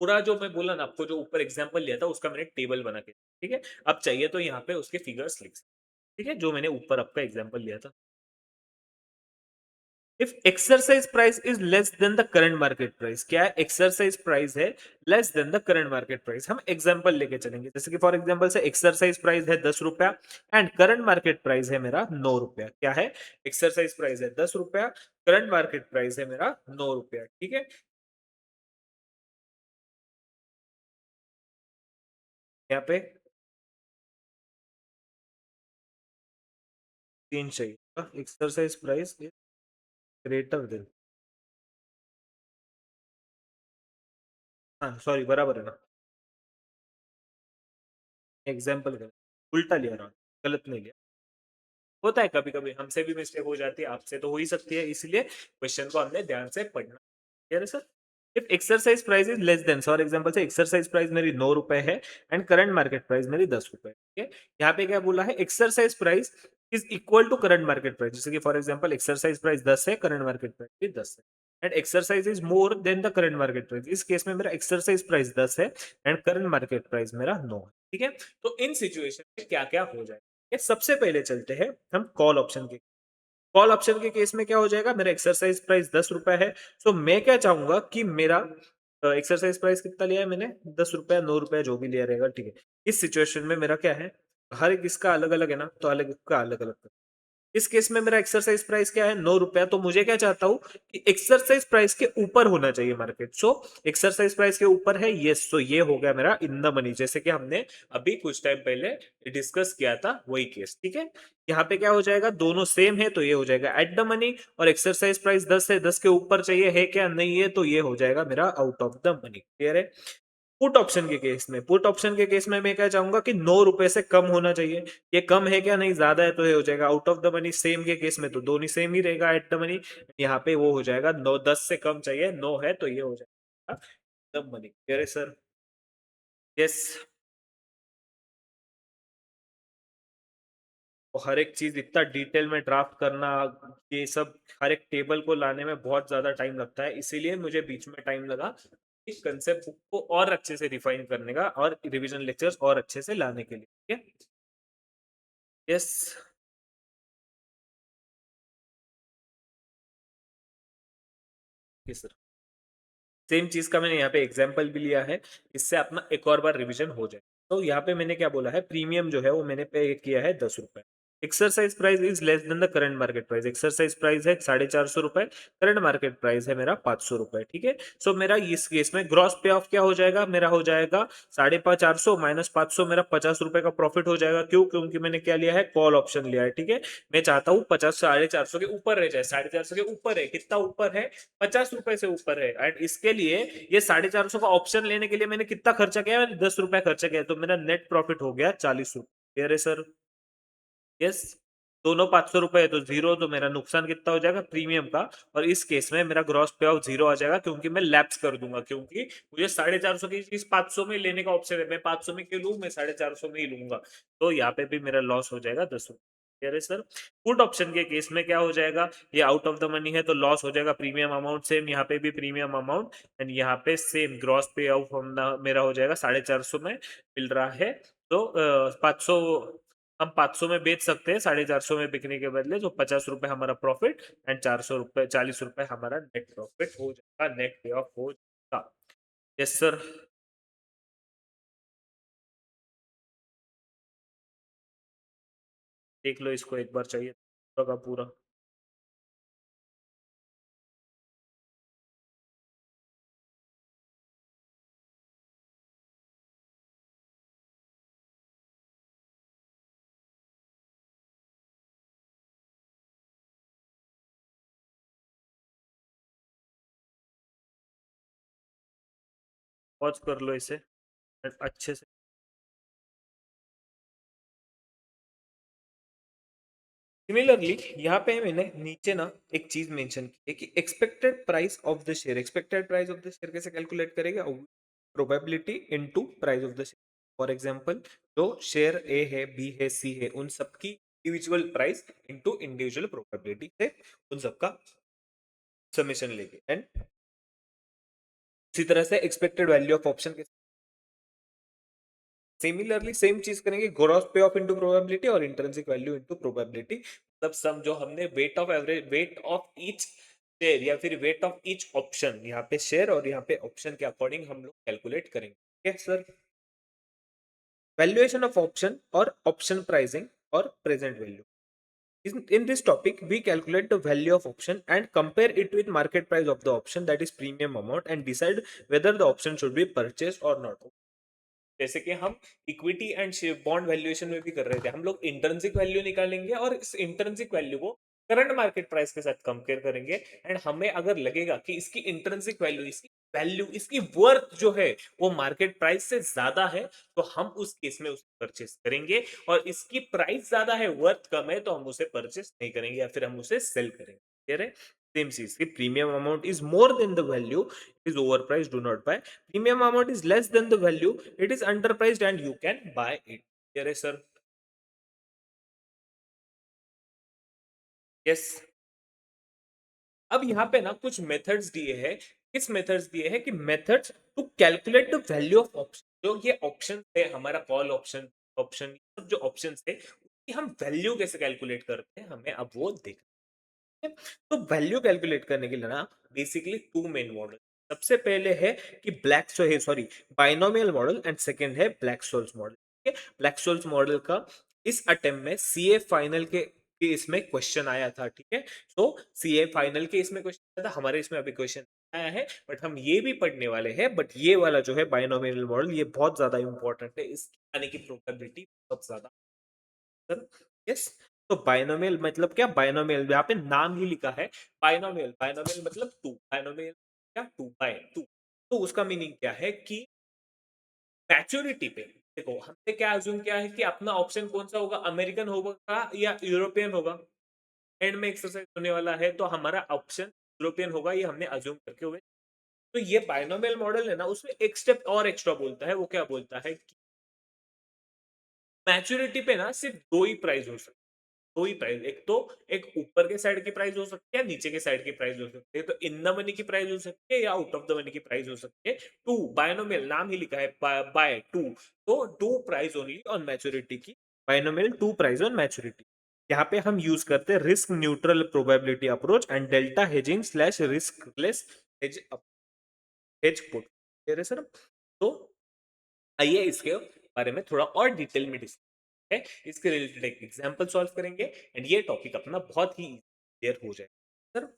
पूरा जो मैं बोला ना आपको, जो ऊपर एग्जांपल लिया था उसका मैंने टेबल बना के, ठीक है। अब चाहिए तो यहाँ पे उसके फिगर्स लिख सकते, ठीक है, जो मैंने ऊपर आपका एग्जांपल लिया था। If exercise price is less than the current market price, क्या है, एक्सरसाइज प्राइस है less than the current market price. हम एग्जांपल लेके चलेंगे, जैसे कि फॉर एग्जांपल से एक्सरसाइज प्राइस है 10 रुपया एंड करंट मार्केट प्राइस है मेरा 9 रुपया। क्या है, एक्सरसाइज प्राइस है 10 रुपया, करंट मार्केट प्राइस है मेरा 9 रुपया, ठीक है। यहाँ पे तीन चाहिए, exercise price is greater than, हाँ सॉरी बराबर है ना, एग्जाम्पल कर उल्टा लिया रहा, गलत नहीं लिया। होता है कभी कभी, हमसे भी मिस्टेक हो जाती है, आपसे तो हो ही सकती है, इसलिए क्वेश्चन को हमने ध्यान से पढ़ना। क्लियर है sir? If exercise price is less than, for example से एक्सरसाइज प्राइस मेरी 9 रुपए है एंड करंट मार्केट प्राइस मेरी 10 रुपए, ठीक है। यहाँ पे क्या बोला है, exercise price is equal to current market price, जैसे कि फॉर एग्जांपल एक्सरसाइज प्राइस 10 है, करंट मार्केट प्राइस भी 10 है, and exercise is more than the current market price. इस केस में मेरा एक्सरसाइज प्राइस 10 है एंड करंट मार्केट प्राइस मेरा 9 है, ठीक है। तो इन सिचुएशन में क्या क्या हो जाए, ये सबसे पहले चलते हैं हम कॉल ऑप्शन के। कॉल ऑप्शन के केस में क्या हो जाएगा, मेरा एक्सरसाइज प्राइस 10 रुपए है, तो मैं क्या चाहूंगा कि मेरा एक्सरसाइज प्राइस कितना लिया है मैंने, 10 रुपया 9 रुपया जो भी लिया रहेगा, ठीक है। इस सिचुएशन में मेरा क्या है, हर एक इसका अलग अलग है ना, तो अलग का अलग अलग। इस केस में मेरा एक्सरसाइज प्राइस क्या है, 9 रुपया, तो मुझे क्या चाहता हूं कि एक्सरसाइज प्राइस के ऊपर होना चाहिए मार्केट। सो एक्सरसाइज प्राइस के ऊपर है, यस, तो ये हो गया मेरा इन द मनी, जैसे कि हमने अभी कुछ टाइम पहले डिस्कस किया था वही केस, ठीक है। यहाँ पे क्या हो जाएगा, दोनों सेम है, तो ये हो जाएगा एट द मनी, और एक्सरसाइज प्राइस 10 है, 10 के ऊपर चाहिए है क्या, नहीं है, तो ये हो जाएगा मेरा out of the money. Clear है? पुट ऑप्शन के केस में, पुट ऑप्शन के केस में मैं क्या चाहूंगा कि 9 रुपए से कम होना चाहिए। ये कम है क्या, नहीं, ज्यादा है, तो ये हो जाएगा out of the money. Same के केस में तो दोनों सेम ही रहेगा एट द मनी, यहाँ पे वो हो जाएगा 9, 10 से कम चाहिए, 9 है, तो ये हो जाएगा द मनी। क्लियर है सर? यस। तो हर एक चीज इतना डिटेल में ड्राफ्ट करना, ये सब हर एक टेबल को लाने में बहुत ज्यादा टाइम लगता है, इसीलिए मुझे बीच में टाइम लगा इस कंसेप्ट को और अच्छे से रिफाइन करने का और रिवीजन लेक्चर्स और अच्छे से लाने के लिए, ठीक है। यस। सर सेम चीज का मैंने यहाँ पे एग्जाम्पल भी लिया है, इससे अपना एक और बार रिवीजन हो जाए। तो यहाँ पे मैंने क्या बोला है, प्रीमियम जो है वो मैंने पे किया है 10 रुपए। Exercise price is less than the current market price. Exercise price है 450 रुपए, करंट मार्केट प्राइस है मेरा 500 रुपए। ठीक है, सो मेरा इस केस में ग्रॉस पे ऑफ क्या हो जाएगा, मेरा हो जाएगा 450 माइनस 500, मेरा 50 रुपए का प्रॉफिट हो जाएगा। क्यों? क्योंकि मैंने क्या लिया है, कॉल ऑप्शन लिया है। ठीक है, मैं चाहता हूँ 50 450 के ऊपर रह जाए। 450 के ऊपर है, कितना ऊपर है, 50 रुपए से ऊपर है। एंड इसके लिए ये 450 का ऑप्शन लेने के लिए मैंने कितना खर्चा किया, मैंने 10 रुपए खर्चा किया, तो मेरा नेट प्रॉफिट हो गया 40 रुपए। क्लियर है सर? यस, दोनों 500 रुपए है तो जीरो, तो मेरा नुकसान कितना हो जाएगा प्रीमियम का। और इस केस में मेरा ग्रॉस पे ऑफ जीरो आ जाएगा, क्योंकि मैं लैप्स कर दूंगा, क्योंकि मुझे 450 की चीज 500 में लेने का ऑप्शन है। मैं 500 में क्यों लूं, मैं 450 में ही लूंगा। तो यहाँ पे भी मेरा लॉस हो जाएगा 10 रुपए। कह रहे सर, पुट ऑप्शन के केस में क्या हो जाएगा, ये आउट ऑफ द मनी है तो लॉस हो जाएगा प्रीमियम अमाउंट सेम, यहाँ पे भी प्रीमियम अमाउंट। एंड यहाँ पे सेम ग्रॉस पे ऑफ मेरा हो जाएगा 450 में मिल रहा है। तो 500 हम 500 में बेच सकते हैं 450 में बिकने के बदले, तो 50 रुपए हमारा प्रॉफिट एंड 400 रुपए 40 रुपए हमारा नेट प्रॉफिट हो जाएगा, नेट पे ऑफ हो जाएगा। Yes sir. देख लो इसको एक बार, चाहिए पूरा का पूरा। पॉज कर लो इसे अच्छे से। सिमिलरली यहाँ पे मैंने नीचे ना एक चीज मेंशन की है कि expected price of the share. Expected price of the share कैसे कैलकुलेट करेगा, probability into price of the share. For example, जो शेयर ए है, बी है, सी है, उन सबकी individual price into individual probability से उन सबका समेशन लेंगे। एंड उसी तरह से एक्सपेक्टेड वैल्यू ऑफ ऑप्शन के सिमिलरली सेम चीज करेंगे, ग्रॉस पे ऑफ इनटू प्रोबेबिलिटी और इंट्रिंसिक वैल्यू इनटू प्रोबेबिलिटी। मतलब सम जो हमने weight of average, weight of each share या फिर वेट ऑफ ईच ऑप्शन, यहाँ पे शेयर और यहाँ पे ऑप्शन के अकॉर्डिंग हम लोग कैलकुलेट करेंगे। ठीक है सर? वैल्यूएशन ऑफ ऑप्शन और ऑप्शन प्राइसिंग और present value. In this topic, we calculate the value of option and compare it with market price of the option, that is premium amount, and decide whether the option should be purchased or not. जैसे कि हम इक्विटी एंड बॉन्ड वैल्यूएशन में भी कर रहे थे, हम लोग इंटर्नसिक वैल्यू निकालेंगे और इस इंटर्नसिक वैल्यू को करंट मार्केट प्राइस के साथ कंपेयर करेंगे। एंड हमें अगर लगेगा कि इसकी इंटर्नसिक वैल्यू, इसकी वैल्यू, इसकी वर्थ जो है वो मार्केट प्राइस से ज्यादा है, तो हम उस केस में उसे परचेस करेंगे। और इसकी प्राइस ज्यादा है, वर्थ कम है, तो हम उसे परचेस नहीं करेंगे या फिर हम उसे सेल करेंगे। क्लियर है? सेम चीज की premium amount is more than the value, is overpriced, do not buy. Premium amount is less than the value, it is underpriced and you can buy it. Here is sir. Yes. अब यहाँ पे ना कुछ मेथड्स दिए हैं। किस मेथड्स दिए हैं कि methods to calculate the value of option. जो ये ऑप्शन है हमारा, कॉल ऑप्शन, ऑप्शन सब जो ऑप्शन है उसकी हम वैल्यू कैसे कैलकुलेट करते हैं, हमें अब वो देखना है। तो वैल्यू कैलकुलेट करने के लिए ना बेसिकली टू मेन मॉडल। सबसे पहले है कि black sorry binomial model, and second है ब्लैक सोल्स मॉडल। ठीक है, ब्लैक सोल्स मॉडल का इस अटेम्प्ट में सीए फाइनल के इसमें क्वेश्चन आया था। ठीक है, तो सीए फाइनल के इसमें क्वेश्चन आया था, हमारे इसमें अभी क्वेश्चन आया है, बट हम ये भी पढ़ने वाले हैं। बट ये वाला जो है बाइनोमियल मॉडल, ये बहुत ज्यादा इंपॉर्टेंट है, इस आने की प्रोबेबिलिटी बहुत ज्यादा। यस, तो बाइनोमियल मतलब क्या, बाइनोमियल यहाँ पे नाम ही लिखा है बाइनोमियल। बाइनोमियल मतलब टू, बाइनोमियल क्या, टू बाय टू। तो उसका मीनिंग क्या है कि मैच्योरिटी पे देखो, हमने क्या अज्यूम किया है कि अपना ऑप्शन कौन सा होगा, अमेरिकन होगा या यूरोपियन होगा। एंड में एक्सरसाइज होने वाला है तो हमारा ऑप्शन यूरोपियन होगा, ये हमने अज्यूम करके हुए। तो ये बाइनोमियल मॉडल है ना, उसमें एक स्टेप और एक्स्ट्रा बोलता है। वो क्या बोलता है कि मैच्योरिटी पे ना सिर्फ दो ही प्राइस हो सकते, दो ही प्राइस। एक तो एक ऊपर के साइड की प्राइस हो सकती है, नीचे के साइड की प्राइस हो सकती है। तो इन द मनी की प्राइस हो सकती है या आउट ऑफ द मनी की प्राइस हो सकती है। टू बायनोमियल, नाम ही लिखा है बाय टू, तो two price only on maturity की, binomial two price on maturity. यहाँ पे हम यूज करते हैं risk neutral probability approach and delta hedging slash riskless hedge hedge put. Sir, तो आइए इसके बारे में थोड़ा और डिटेल में डिस्कस है, इसके रिलेटेड एक एग्जांपल सॉल्व करेंगे एंड ये टॉपिक अपना बहुत ही क्लियर हो जाएगा सर।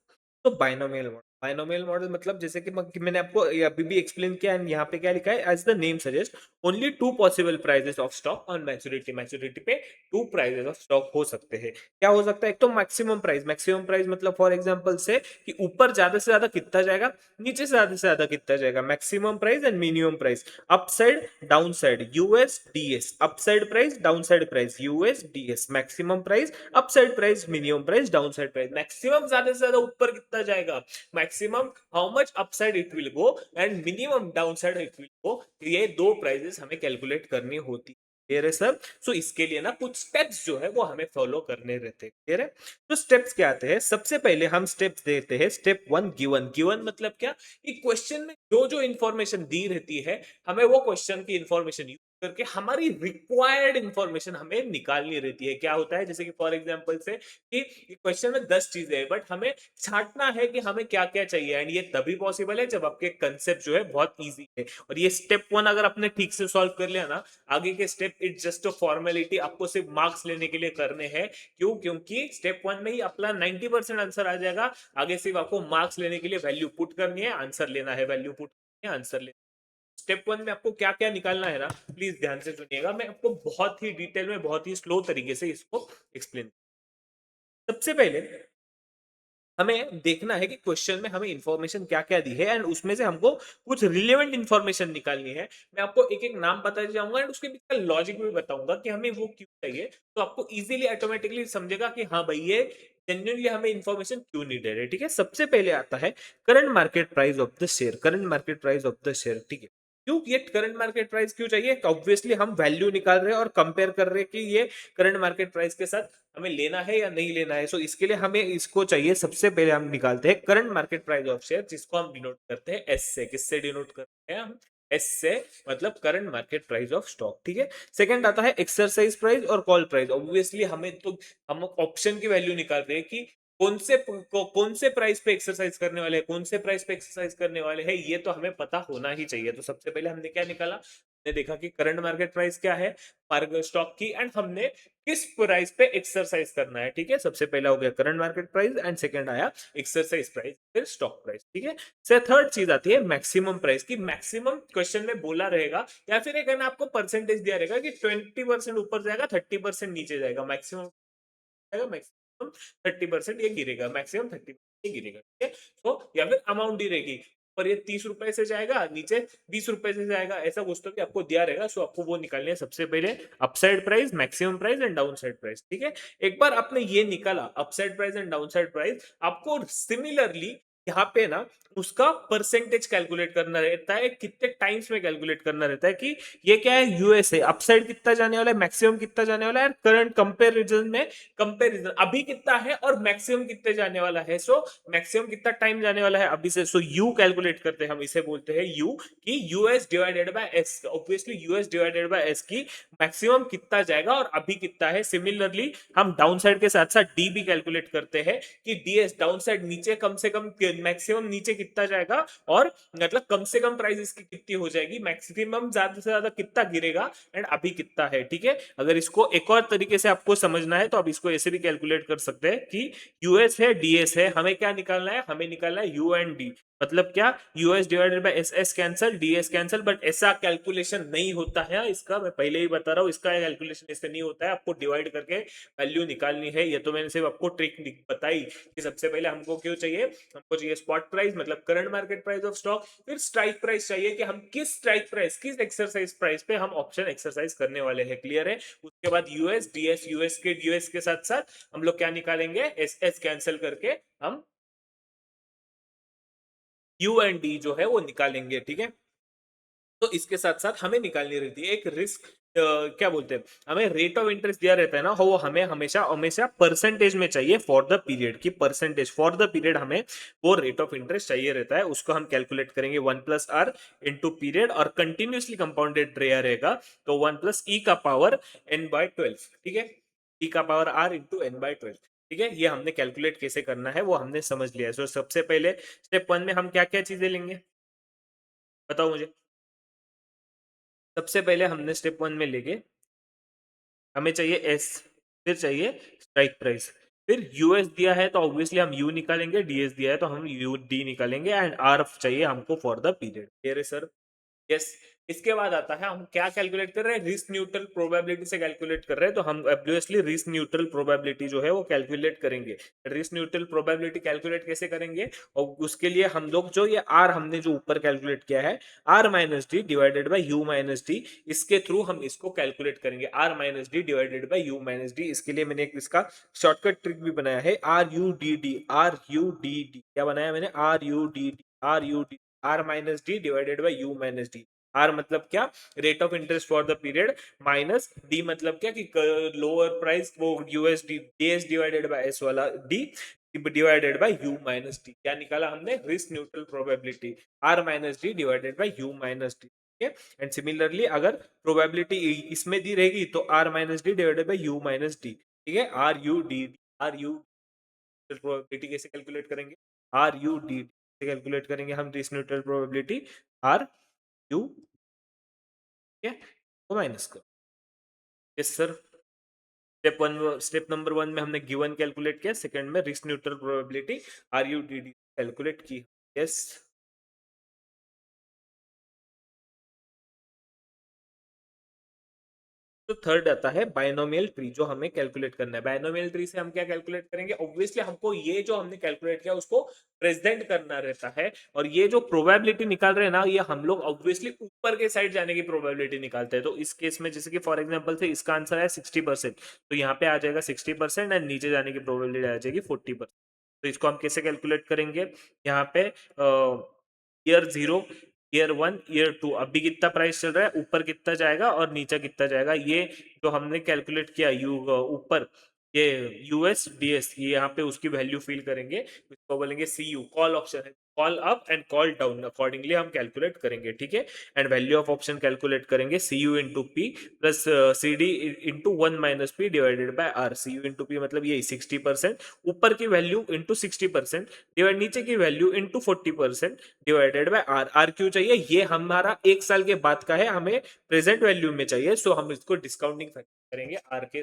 तो बाइनोमियल मॉडल मतलब जैसे कि मैंने आपको ये अभी भी एक्सप्लेन किया एंड यहाँ पे क्या लिखा है, as the name suggest only two possible prices of stock on maturity, maturity पे टू प्राइजेस ऑफ स्टॉक हो सकते हैं। क्या हो सकता है, एक तो मैक्सिमम प्राइस मतलब फॉर एग्जांपल से कि ऊपर ज्यादा से ज्यादा कितना जाएगा, नीचे से ज्यादा कितना जाएगा, maximum price and minimum price, upside down side, US DS, upside price down side price, US DS, maximum price upside price, minimum price down side price. Maximum ज्यादा से ज्यादा ऊपर कितना जाएगा, maximum how much upside it will go and minimum down side it will go, ये दो प्राइजेस हमें कैलकुलेट करनी होती है सर। सो इसके लिए ना कुछ स्टेप्स जो है वो हमें फॉलो करने रहते हैं, क्लियर है। तो स्टेप्स क्या आते हैं, सबसे पहले हम स्टेप्स देते हैं। Step one, given. गिवन मतलब क्या, कि क्वेश्चन में जो जो इंफॉर्मेशन दी रहती है हमें वो क्वेश्चन की इंफॉर्मेशन यूज करके हमारी रिक्वायर्ड इंफॉर्मेशन हमें निकालनी रहती है। क्या होता है, जैसे कि फॉर एग्जांपल से कि क्वेश्चन में 10 चीजें हैं बट हमें छांटना है कि हमें क्या क्या चाहिए, एंड ये तभी पॉसिबल है जब आपके कंसेप्ट जो है बहुत इजी है। और ये स्टेप वन अगर आपने ठीक से सॉल्व कर लिया ना, आगे के step it just a formality, आपको सिर्फ मार्क्स लेने के लिए करने हैं। क्यों, क्योंकि स्टेप वन में ही अपना 90% आंसर आ जाएगा, आगे सिर्फ आपको मार्क्स लेने के लिए वैल्यू पुट करनी है, आंसर लेना है, वैल्यू पुट करनी है, आंसर लेना है। स्टेप वन में आपको क्या क्या निकालना है ना, प्लीज ध्यान से सुनिएगा, मैं आपको बहुत ही डिटेल में बहुत ही स्लो तरीके से इसको एक्सप्लेन। सबसे पहले हमें देखना है कि क्वेश्चन में हमें इंफॉर्मेशन क्या क्या दी है एंड उसमें से हमको कुछ रिलेवेंट इंफॉर्मेशन निकालनी है। मैं आपको एक एक नाम बताते जाऊंगा एंड उसके पीछे का लॉजिक भी बताऊंगा कि हमें वो क्यों चाहिए, तो आपको इजीली ऑटोमेटिकली समझेगा कि हाँ भाई ये जेन्युइनली हमें इंफॉर्मेशन क्यों नहीं दे रहे। ठीक है, सबसे पहले आता है current market price of the share. Current market price of the share, ठीक है, क्यों ये करंट मार्केट प्राइस क्यों चाहिए, ऑब्वियसली हम वैल्यू निकाल रहे हैं और कंपेयर कर रहे हैं कि ये करंट मार्केट प्राइस के साथ हमें लेना है या नहीं लेना है। सो इसके लिए हमें इसको चाहिए, सबसे पहले हम निकालते हैं current market price of share, जिसको हम डिनोट करते हैं एस से। किससे डिनोट करते हैं हम, एस से, मतलब current market price of stock. ठीक है, सेकंड आता है एक्सरसाइज प्राइस और कॉल प्राइस। ऑब्वियसली हमें तो हम ऑप्शन की वैल्यू निकाल रहे हैं कि कौन से प्राइस पे एक्सरसाइज करने वाले हैं, कौन से प्राइस पे एक्सरसाइज करने वाले हैं, ये तो हमें पता होना ही चाहिए। तो सबसे पहले हमने क्या निकाला, हमने देखा कि करंट मार्केट प्राइस क्या है स्टॉक की, एंड हमने किस प्राइस पे एक्सरसाइज करना है। ठीक है, सबसे पहला हो गया current market price and second आया एक्सरसाइज प्राइस, फिर स्टॉक प्राइस। ठीक है, से थर्ड चीज आती है मैक्सिमम प्राइस की। मैक्सिमम क्वेश्चन में बोला रहेगा या फिर एक आपको परसेंटेज दिया रहेगा कि 20% ऊपर जाएगा, 30% नीचे जाएगा, मैक्सिमम जाएगा, मैक्सिमम 30% ये गिरेगा, मैक्सिमम 30% ये गिरेगा। ठीक है, तो या फिर अमाउंट दी रहेगी, पर ये 30 रुपए से जाएगा, नीचे 20 रुपए से जाएगा, ऐसा कुछ तो भी आपको दिया रहेगा। सो आपको वो निकालने है सबसे पहले upside price, maximum price and down side price. ठीक है, एक बार आपने ये निकाला upside price and down side price, आपको सिमिलरली यहाँ पे ना उसका परसेंटेज कैलकुलेट करना रहता है, कितने टाइम्स में कैलकुलेट करना रहता है कि ये क्या है, यूएस है, अपसाइड कितना जाने वाला है, मैक्सिमम कितना जाने वाला है, करंट कंपेरिजन में कंपेरिजन अभी कितना है और मैक्सिमम कितने जाने वाला है। सो मैक्सिमम कितना टाइम जाने वाला है अभी से, सो यू कैलकुलेट करते हैं हम, इसे बोलते हैं यू, कि US divided by S. Obviously US divided by S की मैक्सिमम कितना जाएगा और अभी कितना है। सिमिलरली हम डाउन साइड के साथ साथ डी भी कैलकुलेट करते हैं कि डीएस डाउन साइड नीचे कम से कम मैक्सिमम नीचे कितना जाएगा और मतलब कम से कम प्राइस इसकी कितनी हो जाएगी, मैक्सिमम ज्यादा से ज्यादा कितना गिरेगा एंड अभी कितना है। ठीक है, अगर इसको एक और तरीके से आपको समझना है तो आप इसको ऐसे भी कैलकुलेट कर सकते हैं कि यूएस है डीएस है, हमें क्या निकालना है, हमें निकालना है यू एंड डी। मतलब क्या, US divided by S, S cancel, DS cancel, but ऐसा कैलकुलेशन नहीं होता है इसका, मैं पहले ही बता रहा हूं, इसका कैलकुलेशन ऐसे नहीं होता है। आपको डिवाइड करके वैल्यू निकालनी है। ये तो मैंने सिर्फ आपको ट्रिक बताई कि सबसे पहले हमको क्यों चाहिए, हमको चाहिए स्पॉट प्राइस मतलब current market price of stock, फिर स्ट्राइक प्राइस चाहिए कि हम किस स्ट्राइक प्राइस, किस एक्सरसाइज प्राइस पे हम ऑप्शन एक्सरसाइज करने वाले हैं। क्लियर है, उसके बाद यूएस डीएस, यूएस के साथ साथ हम लोग क्या निकालेंगे, एस एस कैंसिल करके हम यू एंड डी जो है वो निकालेंगे। ठीक है, तो इसके साथ साथ हमें निकालनी रहती है एक रिस्क, क्या बोलते हैं, हमें रेट ऑफ इंटरेस्ट दिया रहता है ना, वो हमें हमेशा हमेशा परसेंटेज में चाहिए फॉर द पीरियड की, परसेंटेज फॉर द पीरियड हमें वो रेट ऑफ इंटरेस्ट चाहिए रहता है। उसको हम कैलकुलेट करेंगे 1+r इंटू पीरियड, और कंटिन्यूसली कंपाउंडेड रहेगा तो 1+e का पावर n/12। ठीक है, e का पावर r इंटू n/12। ठीक है, ये हमने कैलकुलेट कैसे करना है वो हमने समझ लिया है। सो सबसे पहले स्टेप वन में हम क्या क्या चीजें लेंगे, बताओ मुझे। सबसे पहले हमने स्टेप 1 में लेके हमें चाहिए एस, फिर चाहिए स्ट्राइक प्राइस, फिर यूएस दिया है तो ऑब्वियसली हम यू निकालेंगे, डीएस दिया है तो हम यू डी निकालेंगे, एंड आर चाहिए हमको फॉर द पीरियड। क्लियर है सर? यस। इसके बाद आता है हम क्या कैलकुलेट कर रहे हैं, रिस्क न्यूट्रल प्रोबेबिलिटी से कैलकुलेट कर रहे हैं, तो हम ऑब्वियसली रिस्क न्यूट्रल प्रोबेबिलिटी जो है वो कैलकुलेट करेंगे। रिस्क न्यूट्रल प्रोबेबिलिटी कैलकुलेट कैसे करेंगे, और उसके लिए हम लोग जो ये आर हमने जो ऊपर कैलकुलेट किया है, R minus D divided by U minus D, इसके थ्रू हम इसको कैलकुलेट करेंगे, R minus D divided by U minus D. इसके लिए मैंने एक इसका शॉर्टकट ट्रिक भी बनाया है, R U D D, R U D D क्या बनाया मैंने, R U D D, R U D, R minus D divided by U minus D. R मतलब क्या, rate of interest for the period, minus D मतलब क्या कि लोअर प्राइस वो USD DS divided by S वाला D divided by U minus D. क्या निकाला हमने, risk neutral probability, R minus D divided by U minus D. And similarly अगर प्रोबेबिलिटी इसमें दी रहेगी तो R minus D divided by U minus D. ठीक है, R U D, R U probability कैसे कैलकुलेट करेंगे, आर यू डी से कैलकुलेट करेंगे हम risk neutral probability, R U, ठीक है, तो माइनस करो। Yes sir. स्टेप नंबर 1 में हमने गिवन कैलकुलेट किया, सेकंड में risk neutral probability R U D D calculate की। यस। तो थर्ड आता है बायनोमियल ट्री, जो हमें कैलकुलेट करना है। बायनोमियल ट्री से हम क्या कैलकुलेट करेंगे, ऑब्वियसली हमको ये जो हमने कैलकुलेट किया उसको प्रेजेंट करना रहता है, और ये जो प्रोबेबिलिटी निकाल रहे हैं ना, ये हम लोग ऑब्वियसली ऊपर के साइड जाने की प्रोबेबिलिटी निकालते हैं। तो इस केस में जैसे कि फॉर एग्जांपल से इसका आंसर है 60%, तो यहाँ पे आ जाएगा 60% एंड नीचे जाने की प्रोबेबिलिटी आ जाएगी 40%। तो इसको हम कैसे कैलकुलेट करेंगे, यहाँ पे ईयर 0, ईयर 1, ईयर 2, अभी कितना प्राइस चल रहा है, ऊपर कितना जाएगा और नीचे कितना जाएगा, ये जो हमने कैलकुलेट किया यू ऊपर, ये यूएस डीएस, ये यहाँ पे उसकी वैल्यू फिल करेंगे, इसको बोलेंगे सी यू, कॉल ऑप्शन है, call up and call down accordingly हम कैलकुलेट करेंगे। ठीक है, and value of option calculate करेंगे C U into P plus C D into 1 - P divided by R. C U into P मतलब ये 60%, ऊपर की वैल्यू इंटू 60% डिवाइड नीचे की value into 40% divided by R. R क्यों चाहिए, ये हमारा 1 साल के बाद का है, हमें प्रेजेंट वैल्यू में चाहिए, सो हम इसको डिस्काउंटिंग फैक्टर करेंगे आर के।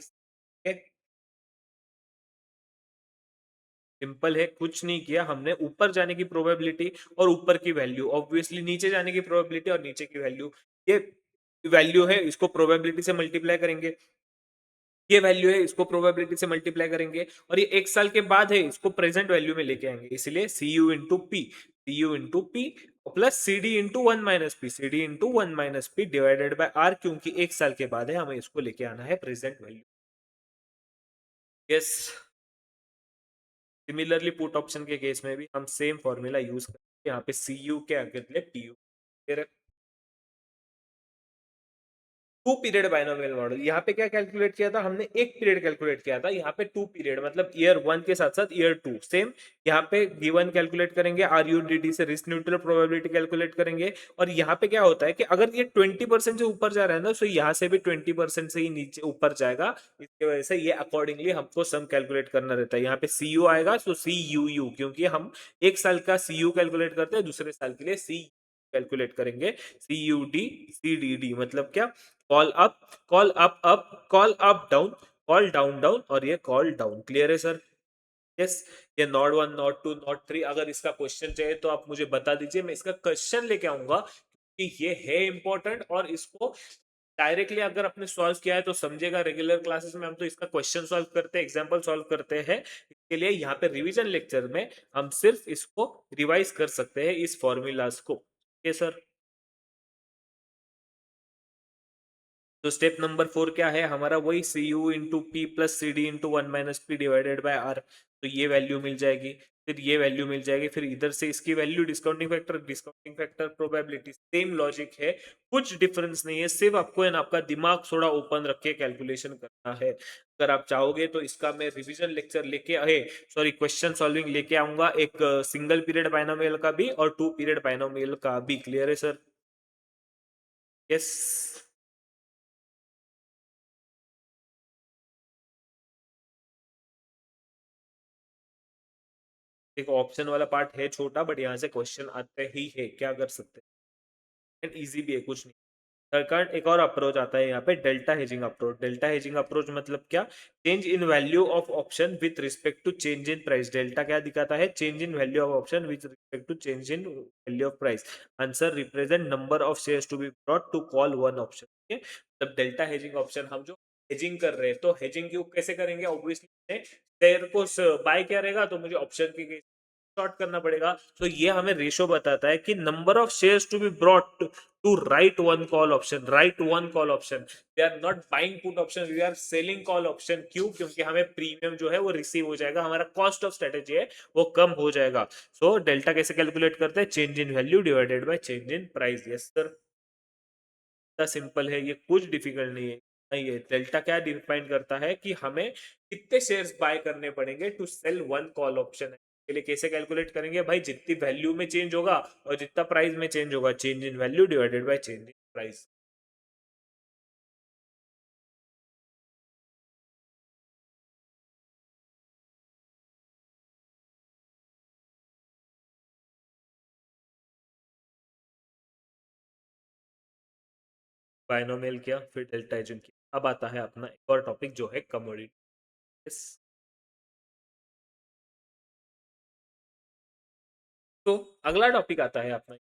सिंपल है, कुछ नहीं किया हमने, ऊपर जाने की प्रोबेबिलिटी और ऊपर की वैल्यू, ऑब्वियसली नीचे जाने की प्रोबेबिलिटी और नीचे की वैल्यू, ये वैल्यू है, इसको प्रोबेबिलिटी से मल्टीप्लाई करेंगे, ये वैल्यू है, इसको प्रोबेबिलिटी से मल्टीप्लाई करेंगे, और ये 1 साल के बाद है, इसको प्रेजेंट वैल्यू में लेके आएंगे, इसलिए C U into P, C U into P plus C D into 1 - P, C D into 1 - P divided by R, क्योंकि 1 साल के बाद है, हमें इसको लेके आना है present value. Yes. Similarly put option के केस में भी हम सेम फॉर्मूला यूज करेंगे, यहाँ पे सी यू के अगले P U. Two period binomial model, यहाँ पे क्या कैलकुलेट किया था हमने, एक पीरियड कैलकुलेट किया था, यहाँ पे 2 पीरियड मतलब ईयर 1 के साथ साथ ईयर 2 सेम। यहाँ पे गिवन कैलकुलेट करेंगे, आर यू डी डी से रिस्क न्यूट्रल प्रोबेबिलिटी कैलकुलेट करेंगे, और यहाँ पे क्या होता है कि अगर ये 20% से ऊपर जा रहा है ना, तो यहाँ से भी 20% से ही नीचे ऊपर जाएगा, इसकी वजह से ये अकॉर्डिंगली हमको सम कैलकुलेट करना रहता है। यहाँ पे सी यू आएगा, तो सी यू यू, क्योंकि हम 1 साल का सी यू कैलकुलेट करते हैं, दूसरे साल के लिए सी कैलकुलेट करेंगे, C U D C D D मतलब क्या, call up, call up up, call up down, call down down, और ये कॉल डाउन। क्लियर है सर? यस। ये नॉट 1, नॉट 2, नॉट 3, अगर इसका क्वेश्चन चाहिए तो आप मुझे बता दीजिए, मैं इसका क्वेश्चन लेके आऊंगा, कि ये है इंपॉर्टेंट, और इसको डायरेक्टली अगर आपने सॉल्व किया है तो समझेगा। रेगुलर क्लासेस में हम तो इसका क्वेश्चन सॉल्व करते हैं, एग्जांपल सॉल्व करते हैं, इसके लिए यहाँ पे रिवीजन लेक्चर में हम सिर्फ इसको रिवाइज कर सकते हैं, इस फॉर्मूलाज को। ये सर। तो स्टेप नंबर 4 क्या है हमारा, वही C U into P plus C D into 1 - P divided by R. तो ये वैल्यू मिल जाएगी, फिर ये वैल्यू मिल जाएगी, फिर इधर से इसकी value, discounting factor probability, same logic है, कुछ डिफरेंस नहीं है, सिर्फ आपको है ना आपका दिमाग थोड़ा ओपन रख के कैलकुलेशन करना है। अगर आप चाहोगे तो इसका मैं रिवीजन लेक्चर लेके आए, सॉरी क्वेश्चन सॉल्विंग लेके आऊंगा, एक सिंगल पीरियड बाइनोमियल का भी और 2 पीरियड बाइनोमियल का भी। क्लियर है सर? यस। एक ऑप्शन वाला पार्ट है छोटा, बट यहाँ से क्वेश्चन आते ही है, क्या कर सकते हैं, एंड इजी भी है, कुछ नहीं। थर्ड एक और अप्रोच आता है यहाँ पे, delta hedging approach. Delta hedging approach मतलब क्या? Change in value of option with respect to change in price. Delta क्या दिखाता है? Change in value of option with respect to change in value of price. Answer represent number of shares to be brought to call one option. ठीक है, मतलब डेल्टा हेजिंग ऑप्शन हम जो हेजिंग कर रहे हैं, तो हेजिंग क्यों कैसे करेंगे? ऑब्वियसली शेयर को बाय क्या रहेगा, तो मुझे ऑप्शन की शॉर्ट करना पड़ेगा। तो ये हमें रेशो बताता है कि number of shares to be brought to write one call option. Write one call option, they are not buying put option, we are selling call option. क्यों? क्योंकि हमें प्रीमियम जो है वो रिसीव हो जाएगा, हमारा कॉस्ट ऑफ स्ट्रेटेजी है वो कम हो जाएगा। सो डेल्टा कैसे कैलकुलेट करते हैं? Change in value divided by change in price. Yes sir, इतना सिंपल है, ये कुछ डिफिकल्ट नहीं है। नहीं है, डेल्टा क्या डिफाइन करता है कि हमें कितने शेयर्स बाय करने पड़ेंगे to sell one call option. के लिए कैसे कैलकुलेट करेंगे भाई? जितनी वैल्यू में चेंज होगा और जितना प्राइस में चेंज होगा, change in value divided by change in price. Binomial किया, फिर डेल्टा एजन किया। अब आता है अपना एक और टॉपिक जो है कमोडिटी। तो अगला टॉपिक आता है अपना,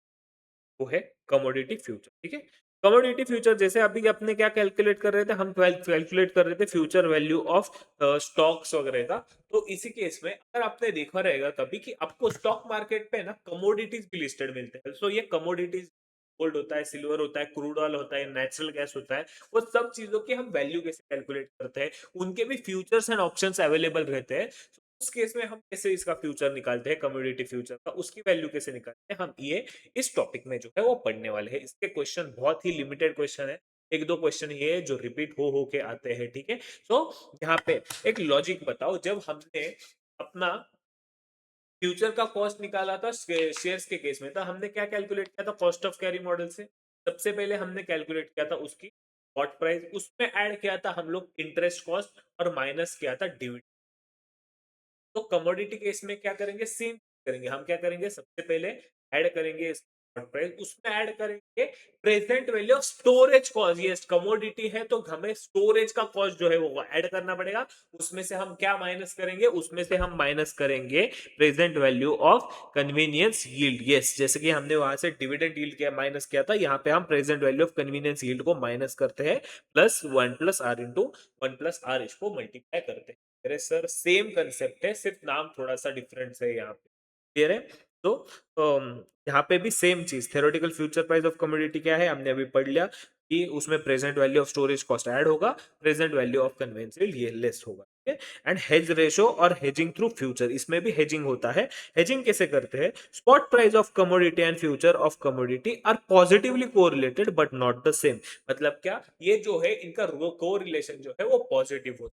वो है कमोडिटी फ्यूचर। ठीक है, कमोडिटी फ्यूचर जैसे अभी अपने क्या कैलकुलेट कर रहे थे, हम कैलकुलेट कर रहे थे फ्यूचर वैल्यू ऑफ स्टॉक्स वगैरह का। तो इसी केस में अगर आपने देखा रहेगा कभी कि आपको स्टॉक मार्केट पे ना कमोडिटीज भी लिस्टेड मिलते हैं। तो ये कमोडिटीज गोल्ड होता है, सिल्वर होता है, क्रूड ऑयल होता है, नेचुरल गैस होता है, वो सब चीजों की हम वैल्यू कैसे कैलकुलेट करते हैं, उनके भी फ्यूचर्स एंड ऑप्शंस अवेलेबल रहते हैं। उस केस में हम कैसे इसका फ्यूचर निकालते हैं, कमोडिटी फ्यूचर का, उसकी वैल्यू कैसे निकालते हैं, हम ये इस टॉपिक में जो है वो पढ़ने वाले हैं। इसके क्वेश्चन बहुत ही लिमिटेड क्वेश्चन है, एक दो क्वेश्चन ये है जो रिपीट हो के आते हैं। ठीक है, तो यहाँ पे एक लॉजिक बताओ, जब हमने अपना फ्यूचर का कॉस्ट निकाला था शेयर्स के केस में, तो हमने क्या कैलकुलेट किया था? कॉस्ट ऑफ कैरी मॉडल से सबसे पहले हमने कैलकुलेट किया था उसकी स्पॉट प्राइस, उसमें ऐड किया था हम लोग इंटरेस्ट कॉस्ट और माइनस किया था डिविडेंड। तो कमोडिटी केस में क्या करेंगे? सेम करेंगे। हम क्या करेंगे? सबसे पहले ऐड करेंगे स्पॉट प्राइस, उसमें ऐड करेंगे present value of storage cost. ये कमोडिटी है तो हमें स्टोरेज का कॉस्ट जो है वो ऐड करना पड़ेगा। उसमें से हम क्या माइनस करेंगे? उसमें से हम माइनस करेंगे present value of convenience yield. Yes, जैसे कि हमने वहां से डिविडेंड यील्ड किया, माइनस किया था, यहाँ पे हम present value of convenience yield को माइनस करते हैं, plus one plus R into one plus R इसको मल्टीप्लाई करते हैं। अरे सर सेम कंसेप्ट है, सिर्फ नाम थोड़ा सा डिफरेंस है यहाँ पे। क्लियर है? तो यहाँ पे भी सेम चीज, theoretical future price of commodity क्या है हमने अभी पढ़ लिया कि उसमें present value of storage cost add होगा, प्रेजेंट वैल्यू ऑफ कन्वेंसियल ये लेस होगा। ठीक है, एंड हेज रेशो और हेजिंग थ्रू फ्यूचर, इसमें भी हेजिंग होता है। हेजिंग कैसे करते हैं? Spot price of commodity and future of commodity are positively correlated but not the same. मतलब क्या? ये जो है इनका कोरिलेशन जो है वो पॉजिटिव होता है।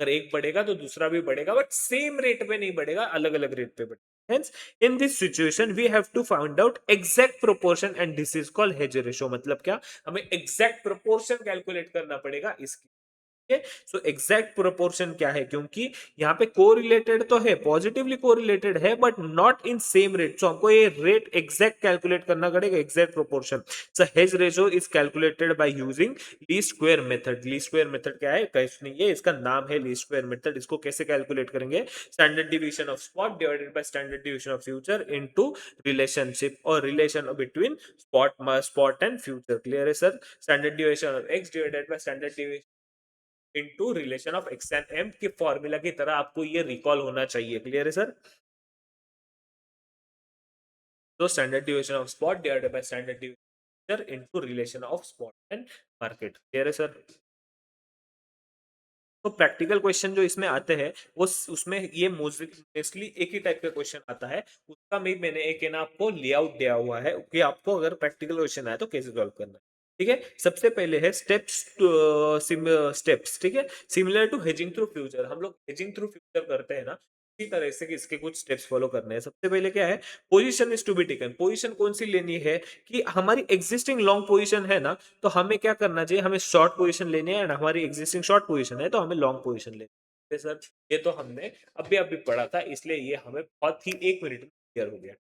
अगर एक बढ़ेगा तो दूसरा भी बढ़ेगा, बट सेम रेट पे नहीं बढ़ेगा, अलग अलग रेट पे बढ़ेगा। Hence in this situation we have to find out exact proportion and this is called hedge ratio. मतलब क्या? हमें एग्जैक्ट प्रोपोर्शन कैलकुलेट करना पड़ेगा इसकी। सो एग्जैक्ट प्रोपोर्शन क्या है? क्योंकि यहाँ पे कोरिलेटेड तो है, पॉजिटिवली कोरिलेटेड है, but not in same rate. So हमको ये रेट एग्जैक्ट कैलकुलेट करना पड़ेगा, exact proportion. So hedge ratio is calculated by using least square method. Least square method क्या है? कैसे नहीं है, इसका नाम है लीस्ट स्क्वायर मेथड। इसको कैसे कैलकुलेट करेंगे? Standard division of spot divided by standard division of future into relationship और relation between spot and future. Clear है sir? Standard division of X divided by standard division into relation of X and M की फॉर्मूला की तरह आपको ये रिकॉल होना चाहिए। क्लियर है सर? तो standard division of spot divided by standard division into relation of spot and market. Clear है सर? तो प्रैक्टिकल क्वेश्चन जो इसमें आते हैं वो उसमें ये मोस्टली एक ही टाइप का क्वेश्चन आता है। उसका भी मैंने एक है ना आपको लेआउट दिया हुआ है कि आपको अगर प्रैक्टिकल क्वेश्चन आए तो कैसे सॉल्व करना है। ठीक है, सबसे पहले है स्टेप्स। ठीक है, similar to hedging through future, हम लोग हेजिंग थ्रू फ्यूचर करते हैं ना, इसी तरह से कि इसके कुछ स्टेप्स फॉलो करने हैं। सबसे पहले क्या है? Position is to be taken. Position कौन सी लेनी है? कि हमारी एग्जिस्टिंग लॉन्ग पोजीशन है ना, तो हमें क्या करना चाहिए? हमें शॉर्ट पोजीशन लेनी है, हमारी एग्जिस्टिंग शॉर्ट पोजीशन है तो हमें लॉन्ग पोजीशन लेनी है। सर ये तो हमने अभी अभी पढ़ा था, इसलिए ये हमें बहुत ही 1 मिनट में क्लियर हो गया।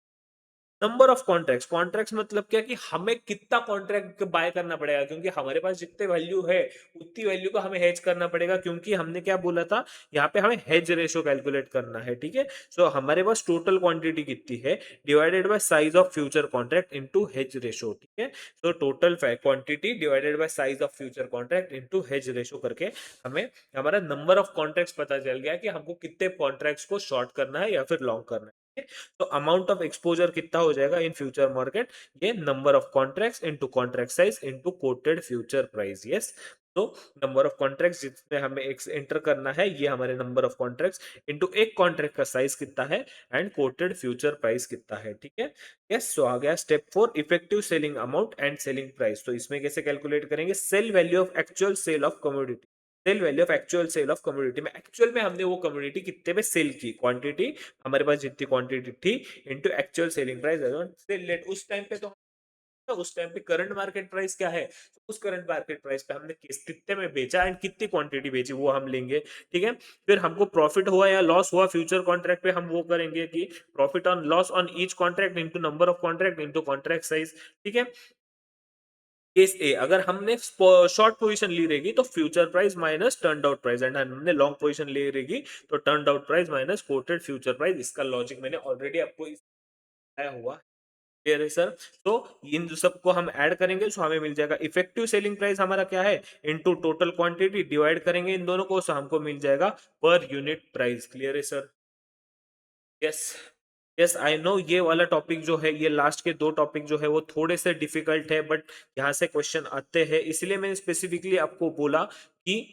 नंबर ऑफ कॉन्ट्रैक्ट्स, कॉन्ट्रैक्ट्स मतलब क्या कि हमें कितना कॉन्ट्रैक्ट बाय करना पड़ेगा, क्योंकि हमारे पास जितने वैल्यू है उतनी वैल्यू को हमें हेज करना पड़ेगा, क्योंकि हमने क्या बोला था यहाँ पे हमें हेज रेशो कैलकुलेट करना है, ठीक है। सो हमारे पास टोटल क्वांटिटी कितनी है divided by size of future contract into hedge ratio, ठीक है। So total quantity divided by size of future contract into hedge ratio करके हमें हमारा नंबर ऑफ कॉन्ट्रैक्ट्स पता चल गया कि हमको कितने कॉन्ट्रैक्ट्स को शॉर्ट करना है या फिर लॉन्ग करना है, ठीक है? तो अमाउंट ऑफ एक्सपोजर कितना हो जाएगा इन फ्यूचर मार्केट, ये number of contracts into contract size into coated future price, yes. तो नंबर ऑफ कॉन्ट्रैक्ट्स जितने हमें एंटर करना है ये हमारे नंबर ऑफ कॉन्ट्रैक्ट्स इनटू एक कॉन्ट्रैक्ट का साइज कितना है एंड कोटेड फ्यूचर प्राइस कितना है, ठीक है। यस, सो आ गया step 4, effective selling amount and selling price. तो इसमें कैसे कैलकुलेट करेंगे, sale value of actual sale of commodity, sale value of actual sale of commodity में एक्चुअल में हमने वो कमोडिटी कितने में सेल की, क्वांटिटी हमारे पास जितनी क्वांटिटी थी into actual selling price cell rate. उस टाइम पे तो उस टाइम पे करंट मार्केट प्राइस क्या है, उस करंट मार्केट प्राइस पे हमने कितने में बेचा एंड कितनी क्वांटिटी बेची वो हम लेंगे, ठीक है। फिर हमको प्रॉफिट हुआ या लॉस हुआ फ्यूचर कॉन्ट्रैक्ट पे हम वो करेंगे कि profit on loss on each contract into number of contract into contract size, ठीक है। केस ए, अगर हमने शॉर्ट पोजीशन ली रहेगी तो future price minus turn out price, and हमने लॉन्ग पोजीशन ली रहेगी तो turn out price minus coated future price. इसका लॉजिक मैंने ऑलरेडी आपको बताया हुआ, क्लियर है सर। तो इन सबको हम ऐड करेंगे तो हमें मिल जाएगा इफेक्टिव सेलिंग प्राइस हमारा क्या है इनटू टोटल क्वांटिटी, डिवाइड करेंगे इन दोनों को तो हमको मिल जाएगा पर यूनिट प्राइस, क्लियर है sir. Yes, yes I know ये वाला टॉपिक जो है, ये लास्ट के दो टॉपिक जो है वो थोड़े से डिफिकल्ट है, बट यहाँ से क्वेश्चन आते हैं, इसलिए मैंने स्पेसिफिकली आपको बोला कि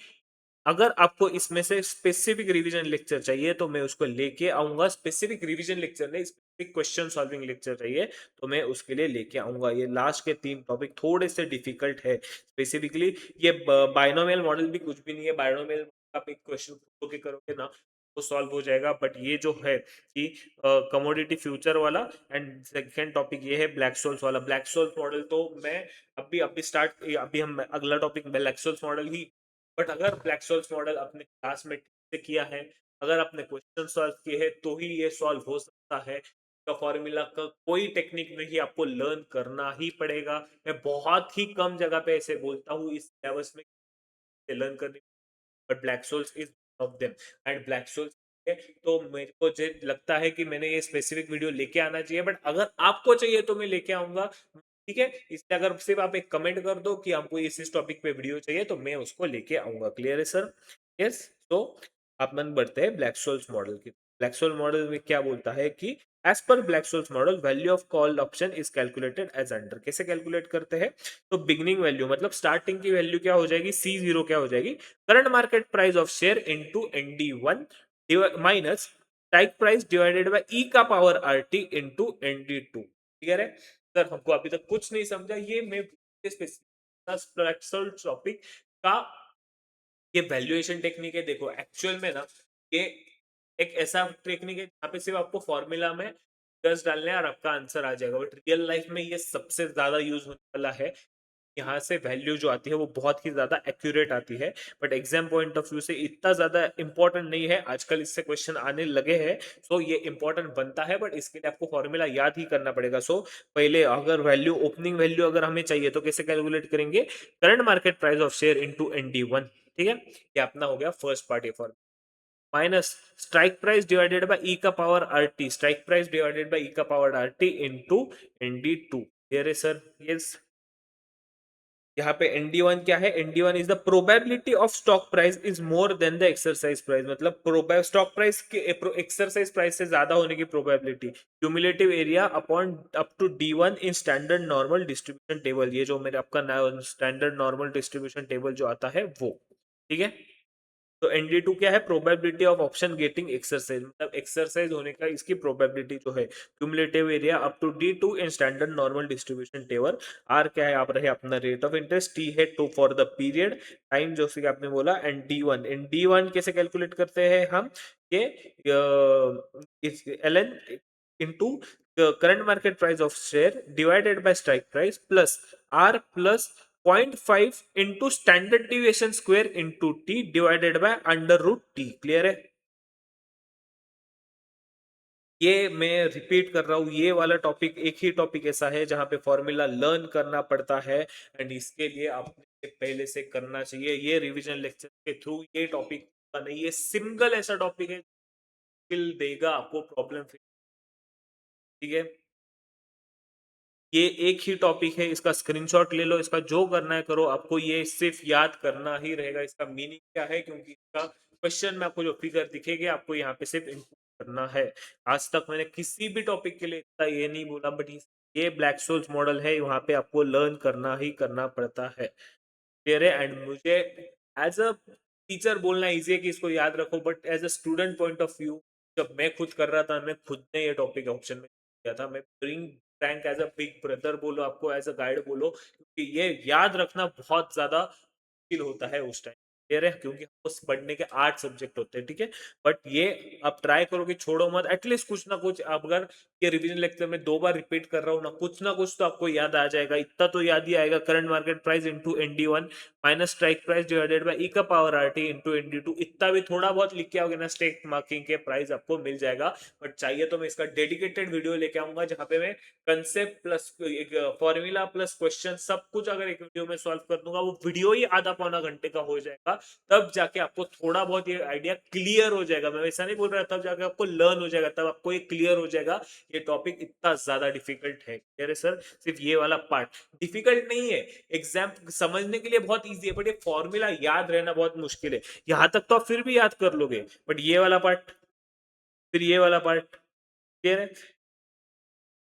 अगर आपको इसमें से स्पेसिफिक रिवीजन लेक्चर चाहिए तो मैं उसको लेके आऊंगा, स्पेसिफिक रिवीजन लेक्चर नहीं, स्पेसिफिक क्वेश्चन सॉल्विंग लेक्चर चाहिए तो मैं उसके लिए लेके आऊंगा। ये लास्ट के तीन टॉपिक थोड़े से डिफिकल्ट है स्पेसिफिकली। ये बायनोमियल मॉडल भी कुछ भी नहीं है, बायनोमियल आप एक क्वेश्चन के करोगे ना तो सॉल्व हो जाएगा, बट ये जो है कि कमोडिटी फ्यूचर वाला एंड सेकंड टॉपिक ये है ब्लैक सोल्स वाला। ब्लैक सोल्स मॉडल तो मैं अभी अभी स्टार्ट, अभी हम अगला टॉपिक ब्लैक सोल्स मॉडल ही, बट अगर ब्लैक सोल्स मॉडल अपने क्लास में ठीक से किया है, अगर आपने क्वेश्चन सॉल्व किए हैं तो ही ये सॉल्व हो सकता है। का फॉर्मूला का कोई टेक्निक नहीं, आपको लर्न करना ही पड़ेगा। मैं बहुत ही कम जगह पे ऐसे बोलता हूँ इस सिलेबस में लर्न करने, but Black Scholes is of them and Black Scholes है। तो मेरे को जो लगता है कि मैंने ये स्पेसिफिक वीडियो लेके आना चाहिए, बट अगर आपको चाहिए तो मैं लेके आऊंगा, ठीक है। इसलिए अगर सिर्फ आप एक कमेंट कर दो कि हमको इस टॉपिक पे वीडियो चाहिए तो मैं उसको लेके आऊंगा, क्लियर है सर। यस, तो अपन बढ़ते हैं ब्लैक सोल्स मॉडल की। ब्लैक सोल मॉडल में क्या बोलता है कि एज पर Black Scholes model value of call option is calculated as under. कैसे कैलकुलेट करते हैं, तो बिगनिंग वैल्यू मतलब स्टार्टिंग की वैल्यू क्या हो जाएगी, C0 क्या हो जाएगी, current market price of share into ND1 minus strike price divided by E का power RT into ND2, clear है सर। हमको अभी तक कुछ नहीं समझा, ये मैं टॉपिक का ये वैल्यूएशन टेक्निक है। देखो एक्चुअल में ना ये एक ऐसा टेक्निक है जहाँ पे सिर्फ आपको फॉर्मूला में दस डालने हैं और आपका आंसर आ जाएगा, बट रियल लाइफ में ये सबसे ज्यादा यूज होने वाला है। यहाँ से वैल्यू जो आती है वो बहुत ही ज्यादा एक्यूरेट आती है, but exam point of view से इतना ज्यादा इंपॉर्टेंट नहीं है। आजकल इससे क्वेश्चन आने लगे हैं, सो ये इंपॉर्टेंट बनता है, बट इसके लिए आपको फॉर्मूला याद ही करना पड़ेगा। सो पहले अगर वैल्यू ओपनिंग वैल्यू अगर हमें चाहिए तो कैसे कैलकुलेट करेंगे, current market price of share into ND1, ठीक है। ये अपना हो गया first part form, minus strike price divided by E का power RT, strike price divided by E का power RT into ND2, clear है सर। यस, यहाँ पे ND1 क्या है, ND1 is the probability of stock price is more than the exercise price, मतलब स्टॉक प्राइस के एक्सरसाइज प्राइस से ज्यादा होने की probability, cumulative area upon up to D1 in standard normal distribution table. ये जो मेरे आपका स्टैंडर्ड नॉर्मल डिस्ट्रीब्यूशन टेबल जो आता है वो, ठीक है। तो ND2 क्या है, probability of option getting exercise, मतलब एक्सरसाइज होने का इसकी प्रोबेबिलिटी जो है, cumulative area up to D2 in standard normal distribution table. R क्या है, आप रहे अपना रेट ऑफ इंटरेस्ट, T है to for the period time जो कि आपने बोला, एंड D1 कैसे कैलकुलेट करते हैं हम, ये LN into current market price of share divided by strike price plus R plus 0.5 into standard deviation square into T divided by under root T, clear है। ये मैं रिपीट कर रहा हूँ, ये वाला टॉपिक एक ही टॉपिक ऐसा है जहाँ पे फॉर्मूला लर्न करना पड़ता है, एंड इसके लिए आपने पहले से करना चाहिए। ये रिवीजन लेक्चर के थ्रू ये टॉपिक का नहीं, ये सिंगल ऐसा टॉपिक है फिल देगा आपको प्रॉब्लम। ठीक है, ये एक ही टॉपिक है, इसका स्क्रीनशॉट ले लो, इसका जो करना है करो, आपको ये सिर्फ याद करना ही रहेगा इसका मीनिंग क्या है, क्योंकि इसका क्वेश्चन में आपको जो फिगर दिखेगी आपको यहाँ पे सिर्फ इनपुट करना है। आज तक मैंने किसी भी टॉपिक के लिए इतना ये नहीं बोला, बट ये ब्लैक सोल्स मॉडल है, वहां पे आपको लर्न करना ही करना पड़ता है। क्लियर है? एंड मुझे एज अ टीचर बोलना इजी है कि इसको याद रखो, but as a student point of view जब मैं खुद कर रहा था, मैं खुद ने ये टॉपिक ऑप्शन में किया था, मैं bring rank as a big brother बोलो, आपको एज अ गाइड बोलो, क्योंकि ये याद रखना बहुत ज्यादा मुश्किल होता है उस टाइम। क्लियर है? क्योंकि उस पढ़ने के 8 सब्जेक्ट होते हैं, ठीक है, बट ये आप ट्राई करो कि छोड़ो मत, एटलीस्ट कुछ ना कुछ। आप अगर ये रिवीजन लेक्चर में 2 बार रिपीट कर रहा हूँ ना कुछ तो आपको याद आ जाएगा। इतना तो याद ही आएगा, current market price into ND1 minus strike price divided by E का पावर RT इंटू ND2। इतना भी थोड़ा बहुत लिख के आओगे ना स्टेक मार्किंग के, प्राइस आपको मिल जाएगा। बट चाहिए तो मैं इसका डेडिकेटेड वीडियो लेके आऊंगा जहां पे मैं कंसेप्ट प्लस एक फॉर्मूला प्लस क्वेश्चन सब कुछ अगर एक वीडियो में सॉल्व कर दूंगा, वो वीडियो ही आधा पौना घंटे का हो जाएगा। तब जाके आपको थोड़ा बहुत ये आइडिया क्लियर हो जाएगा। मैं वैसा नहीं बोल रहा, तब जाके आपको लर्न हो जाएगा, तब आपको ये क्लियर हो जाएगा ये टॉपिक इतना ज्यादा डिफिकल्ट है। कह रहे सर सिर्फ ये वाला पार्ट डिफिकल्ट नहीं है, एग्जाम समझने के लिए बहुत इजी है, बट ये फॉर्मूला याद रहना बहुत मुश्किल है। यहां तक तो आप फिर भी याद कर लोगे, बट ये वाला पार्ट, फिर ये वाला पार्ट। क्लियर है?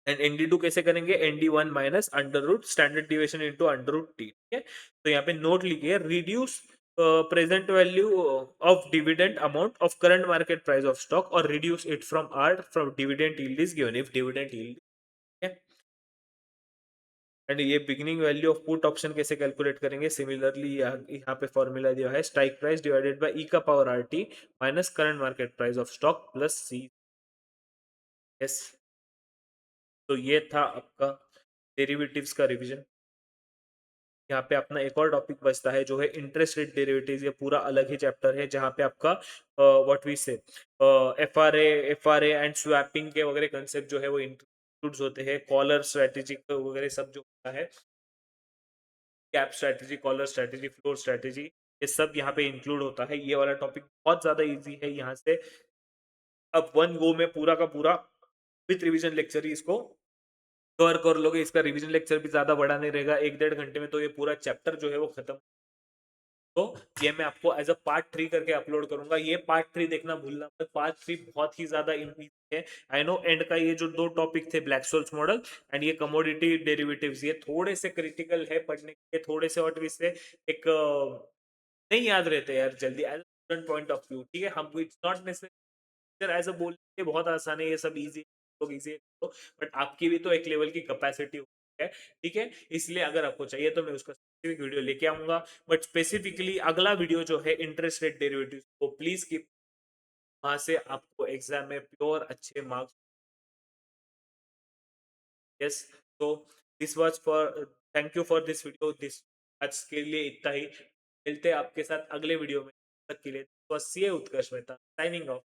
एंड ND2 कैसे करेंगे? ND1 minus under root standard deviation into under root T. ठीक है, तो यहाँ पे नोट लिखिए, reduce present value of dividend amount of current market price of stock और reduce it from R from dividend yield is given if dividend yield. And ये beginning value of put option कैसे कैलकुलेट करेंगे? सिमिलरली यहाँ पे फॉर्मूला दिया है, strike price divided by E का power RT minus current market price of stock plus C. Yes, तो ये था आपका डेरिवेटिव्स का रिवीजन। यहाँ पे अपना एक और टॉपिक बचता है जो है इंटरेस्ट रेट डेरिवेटिव्स। ये पूरा अलग ही चैप्टर है जहाँ पे आपका व्हाट वी से एफआरए एंड स्वैपिंग के वगैरह कंसेप्ट जो है वो इंक्लूड्स होते हैं, कॉलर स्ट्रेटेजी वगैरह सब जो होता है, cap strategy, collar strategy, floor strategy, ये सब यहाँ पे इंक्लूड होता है। ये वाला टॉपिक बहुत ज्यादा इजी है, यहाँ से अब वन गो में पूरा का पूरा विथ रिवीजन लेक्चर ही इसको कवर कर लोगे। इसका रिवीजन लेक्चर भी ज्यादा बड़ा नहीं रहेगा, 1-1.5 घंटे में तो ये पूरा चैप्टर जो है वो खत्म। तो ये मैं आपको एज अ पार्ट 3 करके अपलोड करूंगा, ये पार्ट 3 देखना भूलना मत। पार्ट 3 बहुत ही ज्यादा इजी है। आई नो एंड का ये जो 2 टॉपिक थे, ब्लैक सोल्स मॉडल एंड ये कमोडिटी डेरिवेटिव्स, ये थोड़े से क्रिटिकल है पढ़ने के लिए, थोड़े से और से एक नहीं याद रहते यार जल्दी as student point of view. ठीक है, हमको it's not necessary as a बोलने बहुत आसान है, ये सब इजी लोग इजी, बट आपकी भी तो एक लेवल की कैपेसिटी होती है। ठीक है, इसलिए अगर आपको चाहिए तो मैं उसका स्पेसिफिक वीडियो लेके आऊंगा, बट स्पेसिफिकली अगला वीडियो जो है इंटरेस्ट रेट डेरिवेटिव को प्लीज कीप, वहां से आपको एग्जाम में प्योर अच्छे मार्क्स। यस, तो this was for, thank you for this video, this आज के लिए इतना ही। मिलते हैं आपके साथ अगले वीडियो में, तक के लिए बस ये उत्कर्ष मेहता साइनिंग ऑफ।